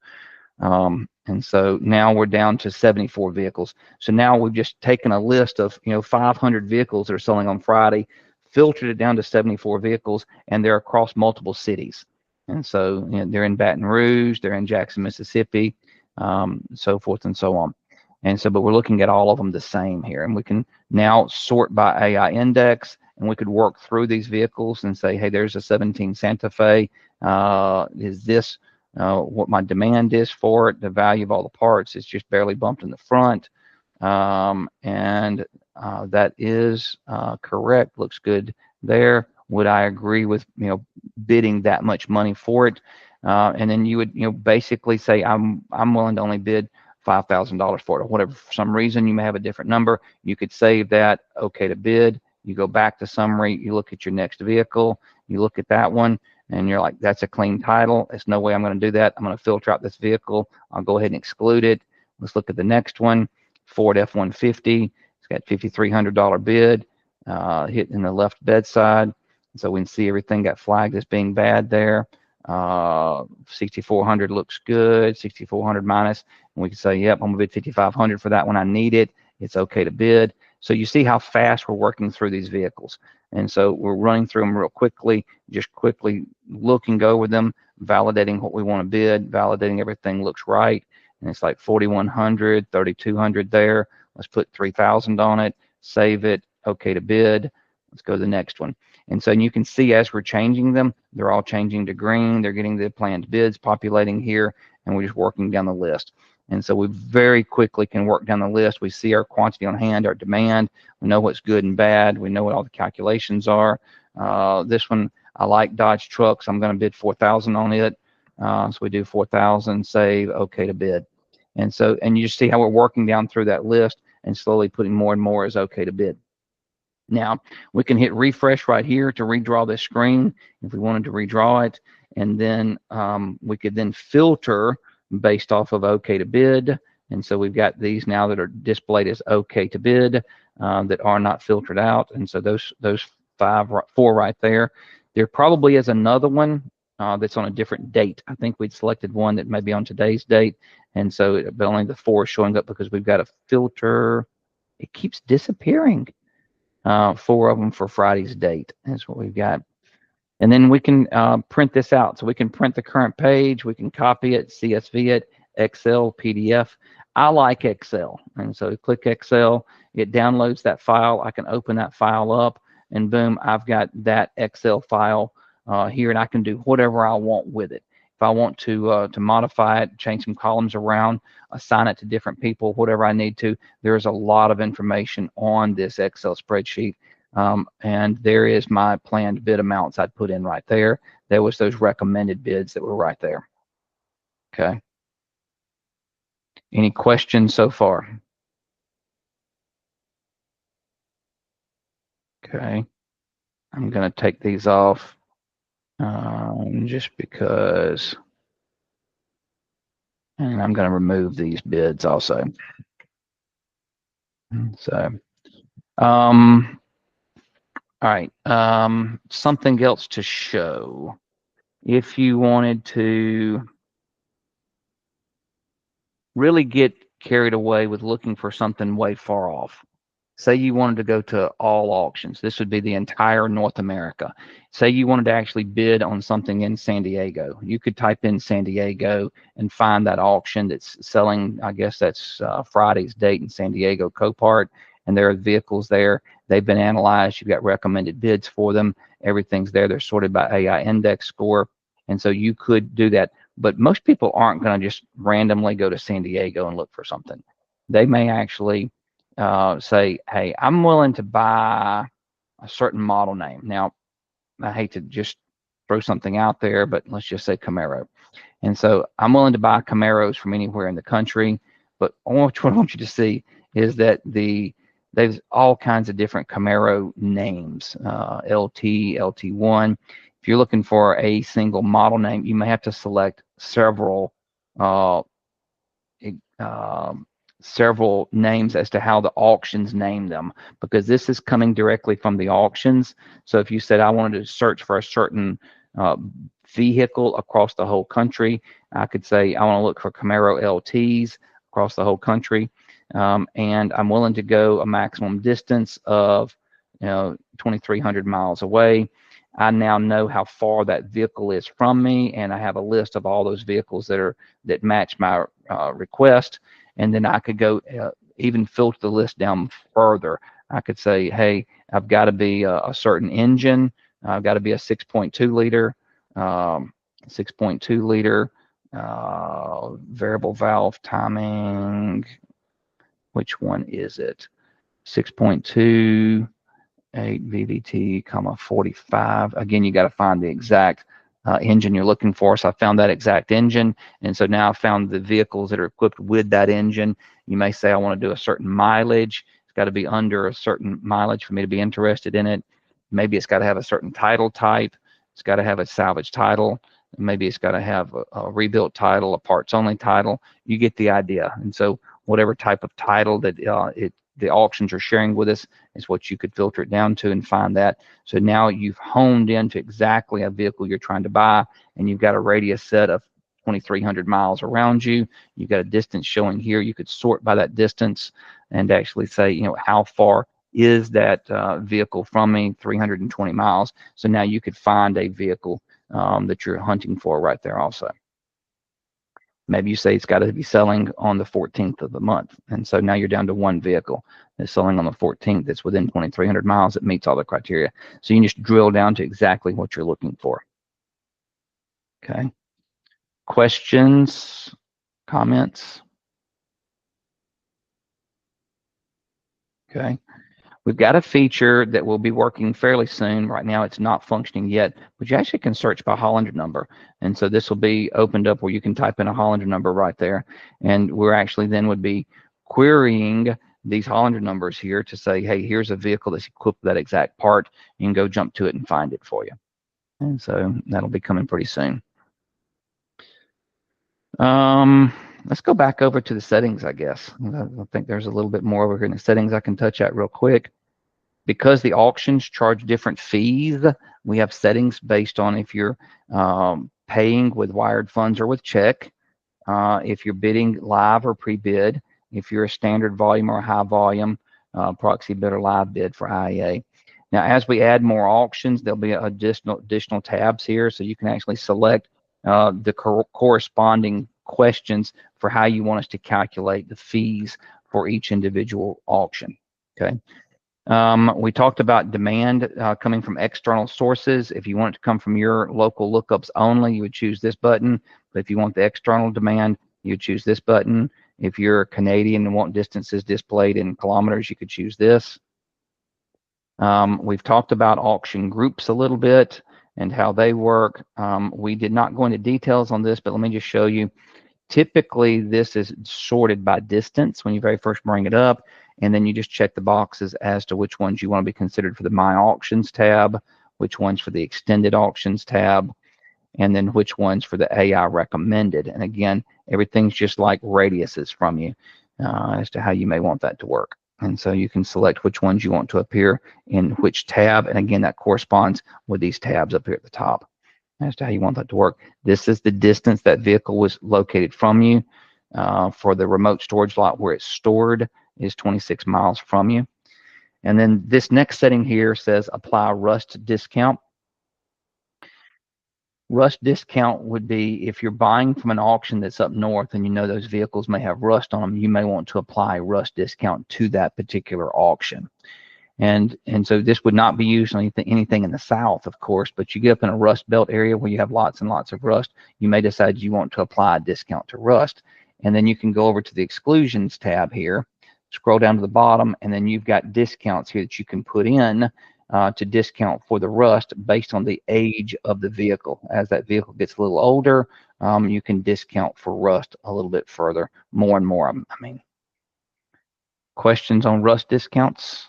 And so now we're down to 74 vehicles. So now we've just taken a list of 500 vehicles that are selling on Friday, filtered it down to 74 vehicles, and they're across multiple cities. And so they're in Baton Rouge, they're in Jackson, Mississippi, so forth and so on. And so, but we're looking at all of them the same here, and we can now sort by AI index, and we could work through these vehicles and say, hey, there's a 17 Santa Fe. Is this what my demand is for it? The value of all the parts is just barely bumped in the front, and that is correct. Looks good there. Would I agree with bidding that much money for it? And then you would basically say I'm willing to only bid $5,000 for it, or whatever. For some reason you may have a different number. You could save that. Okay to bid. You go back to summary. You look at your next vehicle. You look at that one, and you're like, that's a clean title. There's no way I'm going to do that. I'm going to filter out this vehicle. I'll go ahead and exclude it. Let's look at the next one. Ford F-150. It's got $5,300 bid, hit in the left bedside. So we can see everything got flagged as being bad there. 6,400 looks good. 6,400 minus, and we can say, yep, I'm gonna bid 5,500 for that one. I need it. It's okay to bid. So you see how fast we're working through these vehicles. And so we're running through them real quickly, just quickly looking over them, validating what we want to bid, validating everything looks right. And it's like 4,100, 3,200 there. Let's put 3,000 on it, save it, okay to bid. Let's go to the next one. And so you can see as we're changing them, they're all changing to green. They're getting the planned bids populating here, and we're just working down the list. And so we very quickly can work down the list. We see our quantity on hand, our demand. We know what's good and bad. We know what all the calculations are. This one, I like Dodge trucks. I'm going to bid 4,000 on it. So we do 4,000, save, okay to bid. And so, and you just see how we're working down through that list and slowly putting more and more as okay to bid. Now we can hit refresh right here to redraw this screen if we wanted to redraw it, and then we could then filter based off of okay to bid. And so we've got these now that are displayed as okay to bid that are not filtered out. And so those four right there. There probably is another one that's on a different date. I think we'd selected one that may be on today's date, and so but only the 4 is showing up because we've got a filter. It keeps disappearing. 4 of them for Friday's date. That's what we've got. And then we can print this out. So we can print the current page. We can copy it, CSV it, Excel, PDF. I like Excel. And so click Excel. It downloads that file. I can open that file up, and boom, I've got that Excel file here, and I can do whatever I want with it. If I want to modify it, change some columns around, assign it to different people, whatever I need to, there's a lot of information on this Excel spreadsheet. And there is my planned bid amounts I'd put in right there. There was those recommended bids that were right there. Okay. Any questions so far? Okay. I'm going to take these off just because. And I'm going to remove these bids also. So, all right. Something else to show. If you wanted to really get carried away with looking for something way far off, say you wanted to go to all auctions, this would be the entire North America. Say you wanted to actually bid on something in San Diego. You could type in San Diego and find that auction that's selling, I guess that's Friday's date in San Diego, Copart, and there are vehicles there. They've been analyzed. You've got recommended bids for them. Everything's there. They're sorted by AI index score. And so you could do that. But most people aren't going to just randomly go to San Diego and look for something. They may actually say, hey, I'm willing to buy a certain model name. Now, I hate to just throw something out there, but let's just say Camaro. And so I'm willing to buy Camaros from anywhere in the country, but what I want you to see is that there's all kinds of different Camaro names, LT, LT1. if you're looking for a single model name, you may have to select several several names as to how the auctions name them, because this is coming directly from the auctions. So if you said I wanted to search for a certain vehicle across the whole country, I could say I want to look for Camaro LTs across the whole country, and I'm willing to go a maximum distance of 2,300 miles away. I now know how far that vehicle is from me, and I have a list of all those vehicles that match my request. And then I could go even filter the list down further. I could say, hey, I've got to be a certain engine. I've got to be a 6.2 liter, 6.2 liter variable valve timing. Which one is it? 6.2. 8 VVT, 45. Again, you got to find the exact engine you're looking for. So I found that exact engine, and so now I found the vehicles that are equipped with that engine. You may say I want to do a certain mileage. It's got to be under a certain mileage for me to be interested in it. Maybe it's got to have a certain title type. It's got to have a salvage title. Maybe it's got to have a rebuilt title, a parts only title. You get the idea. And so whatever type of title that the auctions are sharing with us is what you could filter it down to and find that. So now you've honed into exactly a vehicle you're trying to buy, and you've got a radius set of 2,300 miles around you. You've got a distance showing here. You could sort by that distance and actually say, how far is that vehicle from me? 320 miles. So now you could find a vehicle that you're hunting for right there also. Maybe you say it's got to be selling on the 14th of the month. And so now you're down to one vehicle that's selling on the 14th that's within 2,300 miles that meets all the criteria. So you can just drill down to exactly what you're looking for. Okay. Questions, comments? Okay. We've got a feature that will be working fairly soon. Right now, it's not functioning yet, but you actually can search by Hollander number. And so this will be opened up where you can type in a Hollander number right there. And we're actually then would be querying these Hollander numbers here to say, hey, here's a vehicle that's equipped with that exact part. You can go jump to it and find it for you. And so that'll be coming pretty soon. Let's go back over to the settings, I guess. I think there's a little bit more over here in the settings I can touch at real quick. Because the auctions charge different fees, we have settings based on if you're paying with wired funds or with check, if you're bidding live or pre-bid, if you're a standard volume or a high volume, proxy bid or live bid for IEA. Now, as we add more auctions, there'll be additional tabs here, so you can actually select the corresponding questions for how you want us to calculate the fees for each individual auction. Okay. We talked about demand coming from external sources. If you want it to come from your local lookups only, you would choose this button. But if you want the external demand, you choose this button. If you're Canadian and want distances displayed in kilometers, you could choose this. We've talked about auction groups a little bit and how they work. We did not go into details on this, but let me just show you. Typically, this is sorted by distance when you very first bring it up, and then you just check the boxes as to which ones you want to be considered for the My Auctions tab, which ones for the Extended Auctions tab, and then which ones for the AI Recommended. And again, everything's just like radiuses from you as to how you may want that to work. And so you can select which ones you want to appear in which tab, and again, that corresponds with these tabs up here at the top as to how you want that to work. This is the distance that vehicle was located from you. For the remote storage lot where it's stored is 26 miles from you. And then this next setting here says apply rust discount. Rust discount would be if you're buying from an auction that's up north and you know those vehicles may have rust on them, you may want to apply rust discount to that particular auction. And so this would not be used on anything in the south, of course, but you get up in a rust belt area where you have lots and lots of rust, you may decide you want to apply a discount to rust. And then you can go over to the exclusions tab here, scroll down to the bottom, and then you've got discounts here that you can put in to discount for the rust based on the age of the vehicle. As that vehicle gets a little older, you can discount for rust a little bit further, more and more, I mean. Questions on rust discounts?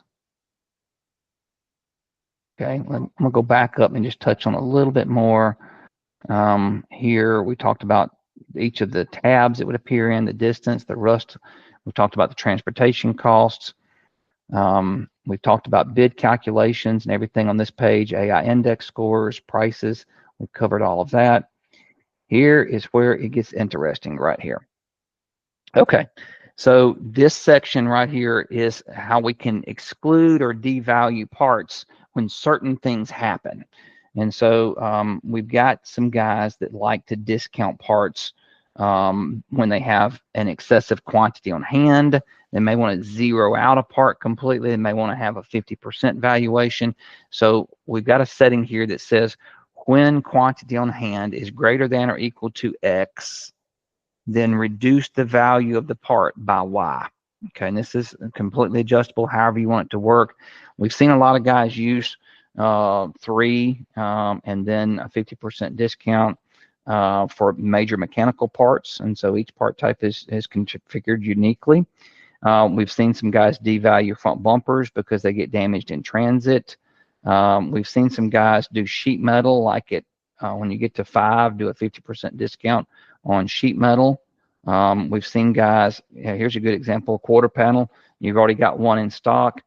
Okay, I'm gonna go back up and just touch on a little bit more. Here we talked about each of the tabs it would appear in, the distance, the rust. We talked about the transportation costs. We've talked about bid calculations and everything on this page, AI index scores, prices. We've covered all of that. Here is where it gets interesting right here. Okay, so this section right here is how we can exclude or devalue parts when certain things happen. And so we've got some guys that like to discount parts when they have an excessive quantity on hand. They may want to zero out a part completely. They may want to have a 50% valuation. So we've got a setting here that says when quantity on hand is greater than or equal to X, then reduce the value of the part by Y. Okay, and this is completely adjustable however you want it to work. We've seen a lot of guys use 3 and then a 50% discount for major mechanical parts, and so each part type is configured uniquely. We've seen some guys devalue front bumpers because they get damaged in transit. We've seen some guys do sheet metal, like it when you get to 5, do a 50% discount on sheet metal. We've seen guys, here's a good example, quarter panel. You've already got one in stock,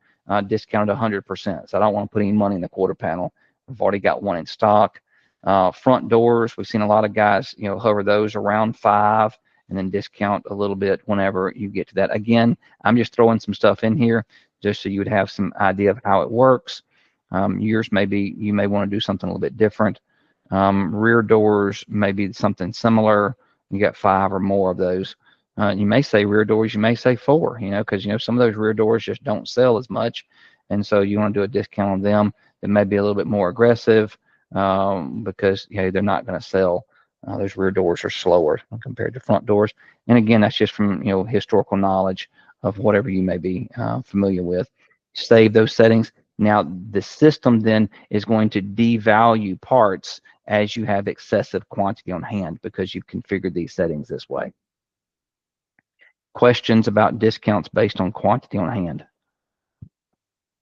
discounted 100%. So I don't want to put any money in the quarter panel. I've already got one in stock. Front doors, we've seen a lot of guys, hover those around 5 and then discount a little bit whenever you get to that. Again, I'm just throwing some stuff in here just so you would have some idea of how it works. Yours maybe you may want to do something a little bit different. Rear doors, maybe something similar. You got 5 or more of those. You may say rear doors, you may say 4, because some of those rear doors just don't sell as much, and so you want to do a discount on them that may be a little bit more aggressive because they're not going to sell. Those rear doors are slower compared to front doors, and again, that's just from historical knowledge of whatever you may be familiar with. Save those settings. Now the system then is going to devalue parts as you have excessive quantity on hand because you've configured these settings this way. Questions about discounts based on quantity on hand?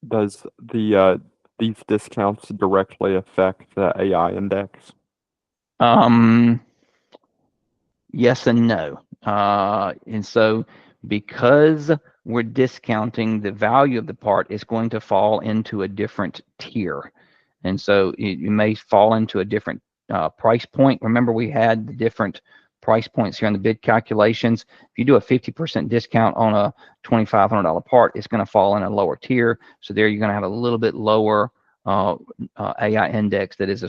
Does these discounts directly affect the AI index? Yes and no. And so because we're discounting the value of the part, it's going to fall into a different tier. And so you may fall into a different price point. Remember, we had the different price points here on the bid calculations. If you do a 50% discount on a $2,500 part, it's going to fall in a lower tier. So there you're going to have a little bit lower AI index that is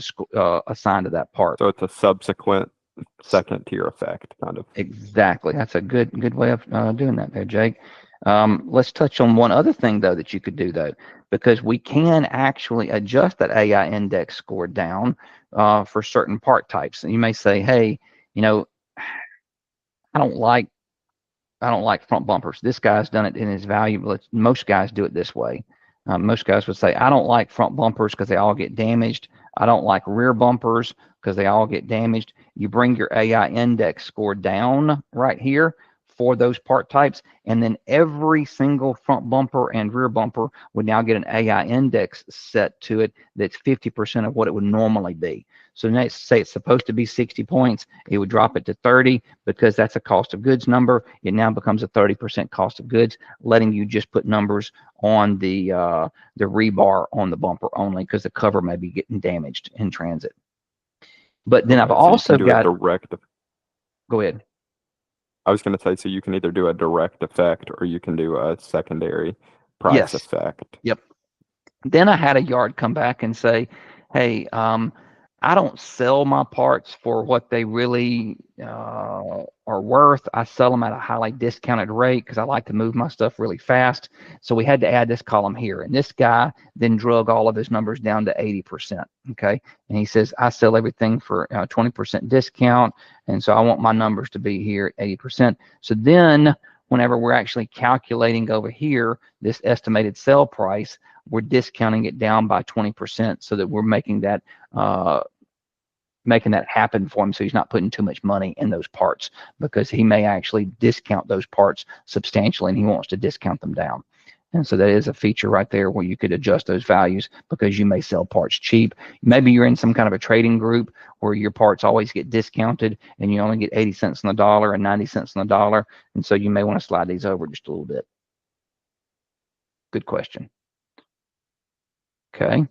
assigned to that part. So it's a subsequent second tier effect, kind of. Exactly. That's a good way of doing that there, Jake. Let's touch on one other thing, though, that you could do, though, because we can actually adjust that AI index score down for certain part types. And you may say, hey, I don't like front bumpers. This guy's done it in his value, but most guys do it this way. Most guys would say, I don't like front bumpers because they all get damaged. I don't like rear bumpers because they all get damaged. You bring your AI index score down right here for those part types, and then every single front bumper and rear bumper would now get an AI index set to it that's 50% of what it would normally be. So let's say it's supposed to be 60 points, it would drop it to 30 because that's a cost of goods number. It now becomes a 30% cost of goods, letting you just put numbers on the rebar on the bumper only because the cover may be getting damaged in transit. But then I've also got direct. Go ahead. I was going to say, so you can either do a direct effect or you can do a secondary price effect. Yep. Then I had a yard come back and say, hey, I don't sell my parts for what they really are worth. I sell them at a highly discounted rate because I like to move my stuff really fast. So we had to add this column here. And this guy then drug all of his numbers down to 80%. Okay. And he says, I sell everything for 20% discount. And so I want my numbers to be here at 80%. So then whenever we're actually calculating over here, this estimated sale price, we're discounting it down by 20% so that we're making that happen for him, so he's not putting too much money in those parts because he may actually discount those parts substantially and he wants to discount them down. And so that is a feature right there where you could adjust those values because you may sell parts cheap. Maybe you're in some kind of a trading group where your parts always get discounted and you only get 80 cents on the dollar and 90 cents on the dollar. And so you may want to slide these over just a little bit. Good question. Okay.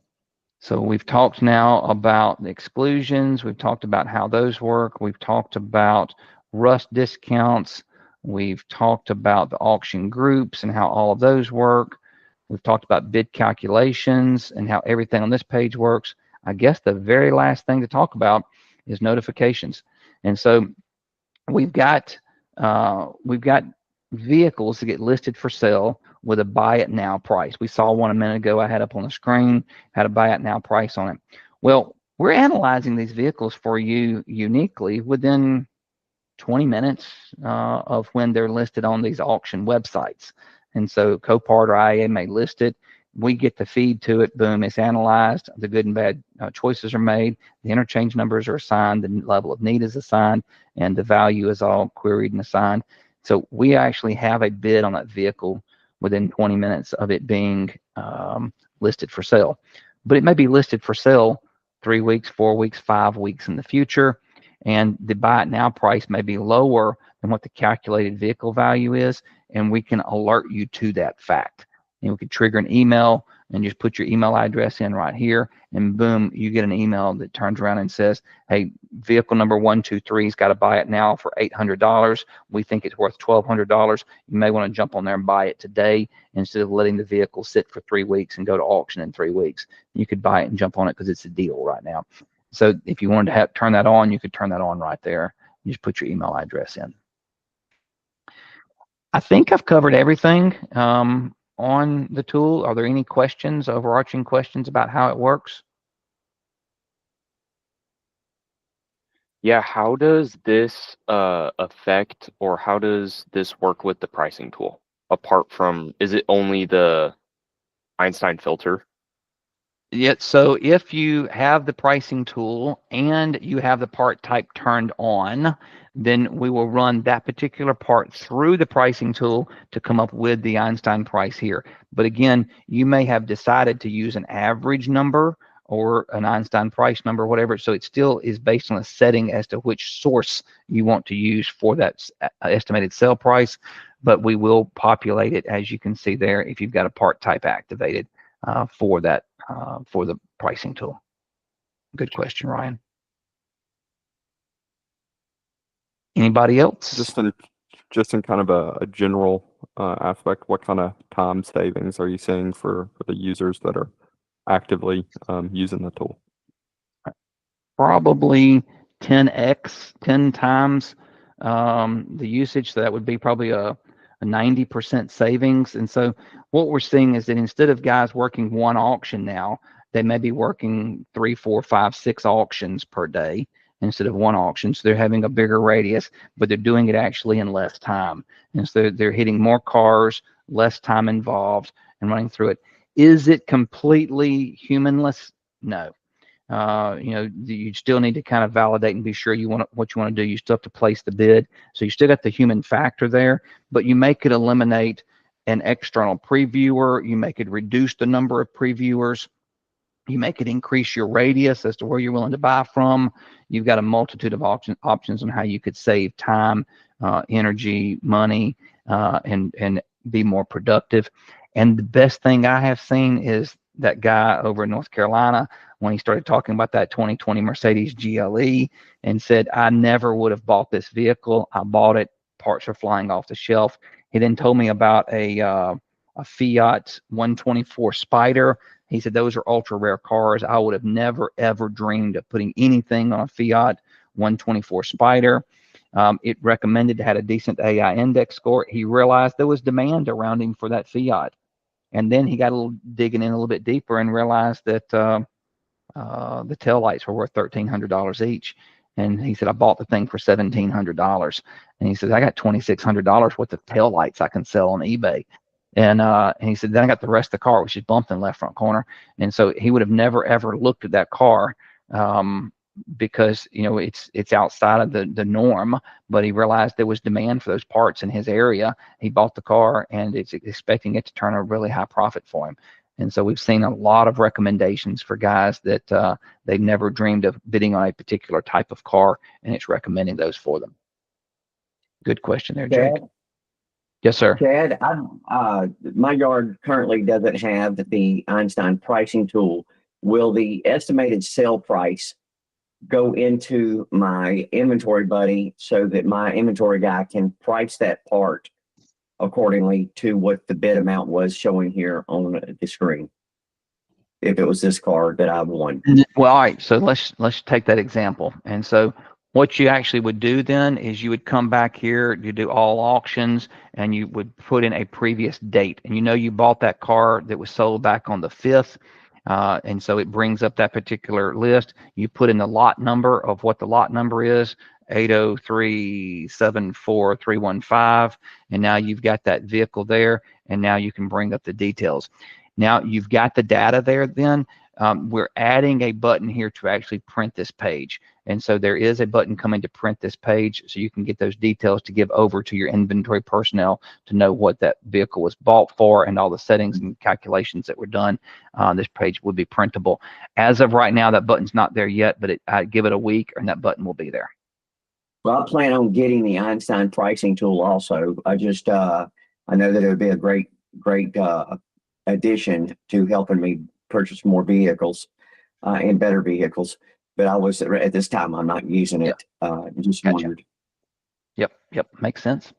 So we've talked now about the exclusions. We've talked about how those work. We've talked about rust discounts. We've talked about the auction groups and how all of those work. We've talked about bid calculations and how everything on this page works. I guess the very last thing to talk about is notifications. And so we've got vehicles that get listed for sale with a buy it now price. We saw one a minute ago I had up on the screen, had a buy it now price on it. Well, we're analyzing these vehicles for you uniquely within 20 minutes of when they're listed on these auction websites. And so Copart or IA may list it. We get the feed to it. Boom, it's analyzed. The good and bad choices are made. The interchange numbers are assigned. The level of need is assigned. And the value is all queried and assigned. So we actually have a bid on that vehicle within 20 minutes of it being listed for sale. But it may be listed for sale 3 weeks, 4 weeks, 5 weeks in the future. And the buy it now price may be lower than what the calculated vehicle value is. And we can alert you to that fact. And we could trigger an email and just put your email address in right here. And boom, you get an email that turns around and says, hey, vehicle number 123's got to buy it now for $800. We think it's worth $1,200. You may want to jump on there and buy it today instead of letting the vehicle sit for 3 weeks and go to auction in 3 weeks. You could buy it and jump on it because it's a deal right now. So if you wanted to turn that on, you could turn that on right there. You just put your email address in. I think I've covered everything on the tool. Are there any questions, overarching questions about how it works? Yeah, how does this affect, or how does this work with the pricing tool? Apart from, is it only the Einstein filter? Yeah, so if you have the pricing tool and you have the part type turned on, then we will run that particular part through the pricing tool to come up with the Einstein price here. But again, you may have decided to use an average number or an Einstein price number, whatever. So it still is based on a setting as to which source you want to use for that estimated sale price. But we will populate it, as you can see there, if you've got a part type activated for that. For the pricing tool. Good question, Ryan. Anybody else? Just in kind of a general aspect, what kind of time savings are you seeing for the users that are actively using the tool? Probably 10x, 10 times the usage. So that would be probably a 90% savings. And so what we're seeing is that instead of guys working one auction now, they may be working 3, 4, 5, 6 auctions per day instead of one auction. So they're having a bigger radius, but they're doing it actually in less time. And so they're hitting more cars, less time involved and running through it. Is it completely humanless? No. You know, you still need to kind of validate and be sure what you want to do. You still have to place the bid. So you still got the human factor there, but you may could eliminate an external previewer. You may could reduce the number of previewers. You may could increase your radius as to where you're willing to buy from. You've got a multitude of options on how you could save time, energy, money, and be more productive. And the best thing I have seen is that guy over in North Carolina, when he started talking about that 2020 Mercedes GLE and said, I never would have bought this vehicle. I bought it. Parts are flying off the shelf. He then told me about a Fiat 124 Spider. He said, those are ultra rare cars. I would have never, ever dreamed of putting anything on a Fiat 124 Spider. It recommended it had a decent AI index score. He realized there was demand around him for that Fiat. And then he got a little digging in a little bit deeper and realized that the taillights were worth $1,300 each. And he said, I bought the thing for $1,700. And he said, I got $2,600 worth of taillights I can sell on eBay. And he said, then I got the rest of the car, which is bumped in the left front corner. And so he would have never, ever looked at that car because it's outside of the norm, but he realized there was demand for those parts in his area. He bought the car and it's expecting it to turn a really high profit for him. And so we've seen a lot of recommendations for guys that they've never dreamed of bidding on a particular type of car, and it's recommending those for them. Good question there, Jake. Chad, Yes, sir. Chad, my yard currently doesn't have the Einstein pricing tool. Will the estimated sale price go into my inventory buddy so that my inventory guy can price that part accordingly to what the bid amount was showing here on the screen? If it was this car that I won. Well, all right. So let's take that example. And so what you actually would do then is you would come back here, you do all auctions, and you would put in a previous date. And you bought that car that was sold back on the 5th. And so it brings up that particular list. You put in the lot number of what the lot number is, 80374-315, and now you've got that vehicle there, and now you can bring up the details. Now you've got the data there. Then we're adding a button here to actually print this page, and so there is a button coming to print this page so you can get those details to give over to your inventory personnel to know what that vehicle was bought for and all the settings and calculations that were done. This page would be printable. As of right now, that button's not there yet, but I'd give it a week and that button will be there. Well, I plan on getting the Einstein pricing tool also. I just, I know that it would be a great addition to helping me purchase more vehicles and better vehicles. But I was, at this time, I'm not using it. Just Gotcha. wondered. Yep, makes sense.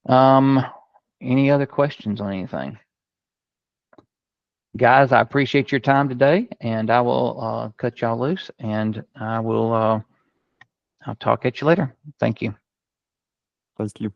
Any other questions on anything? Guys, I appreciate your time today, and I will cut y'all loose, and I'll talk at you later. Thank you. Thank you.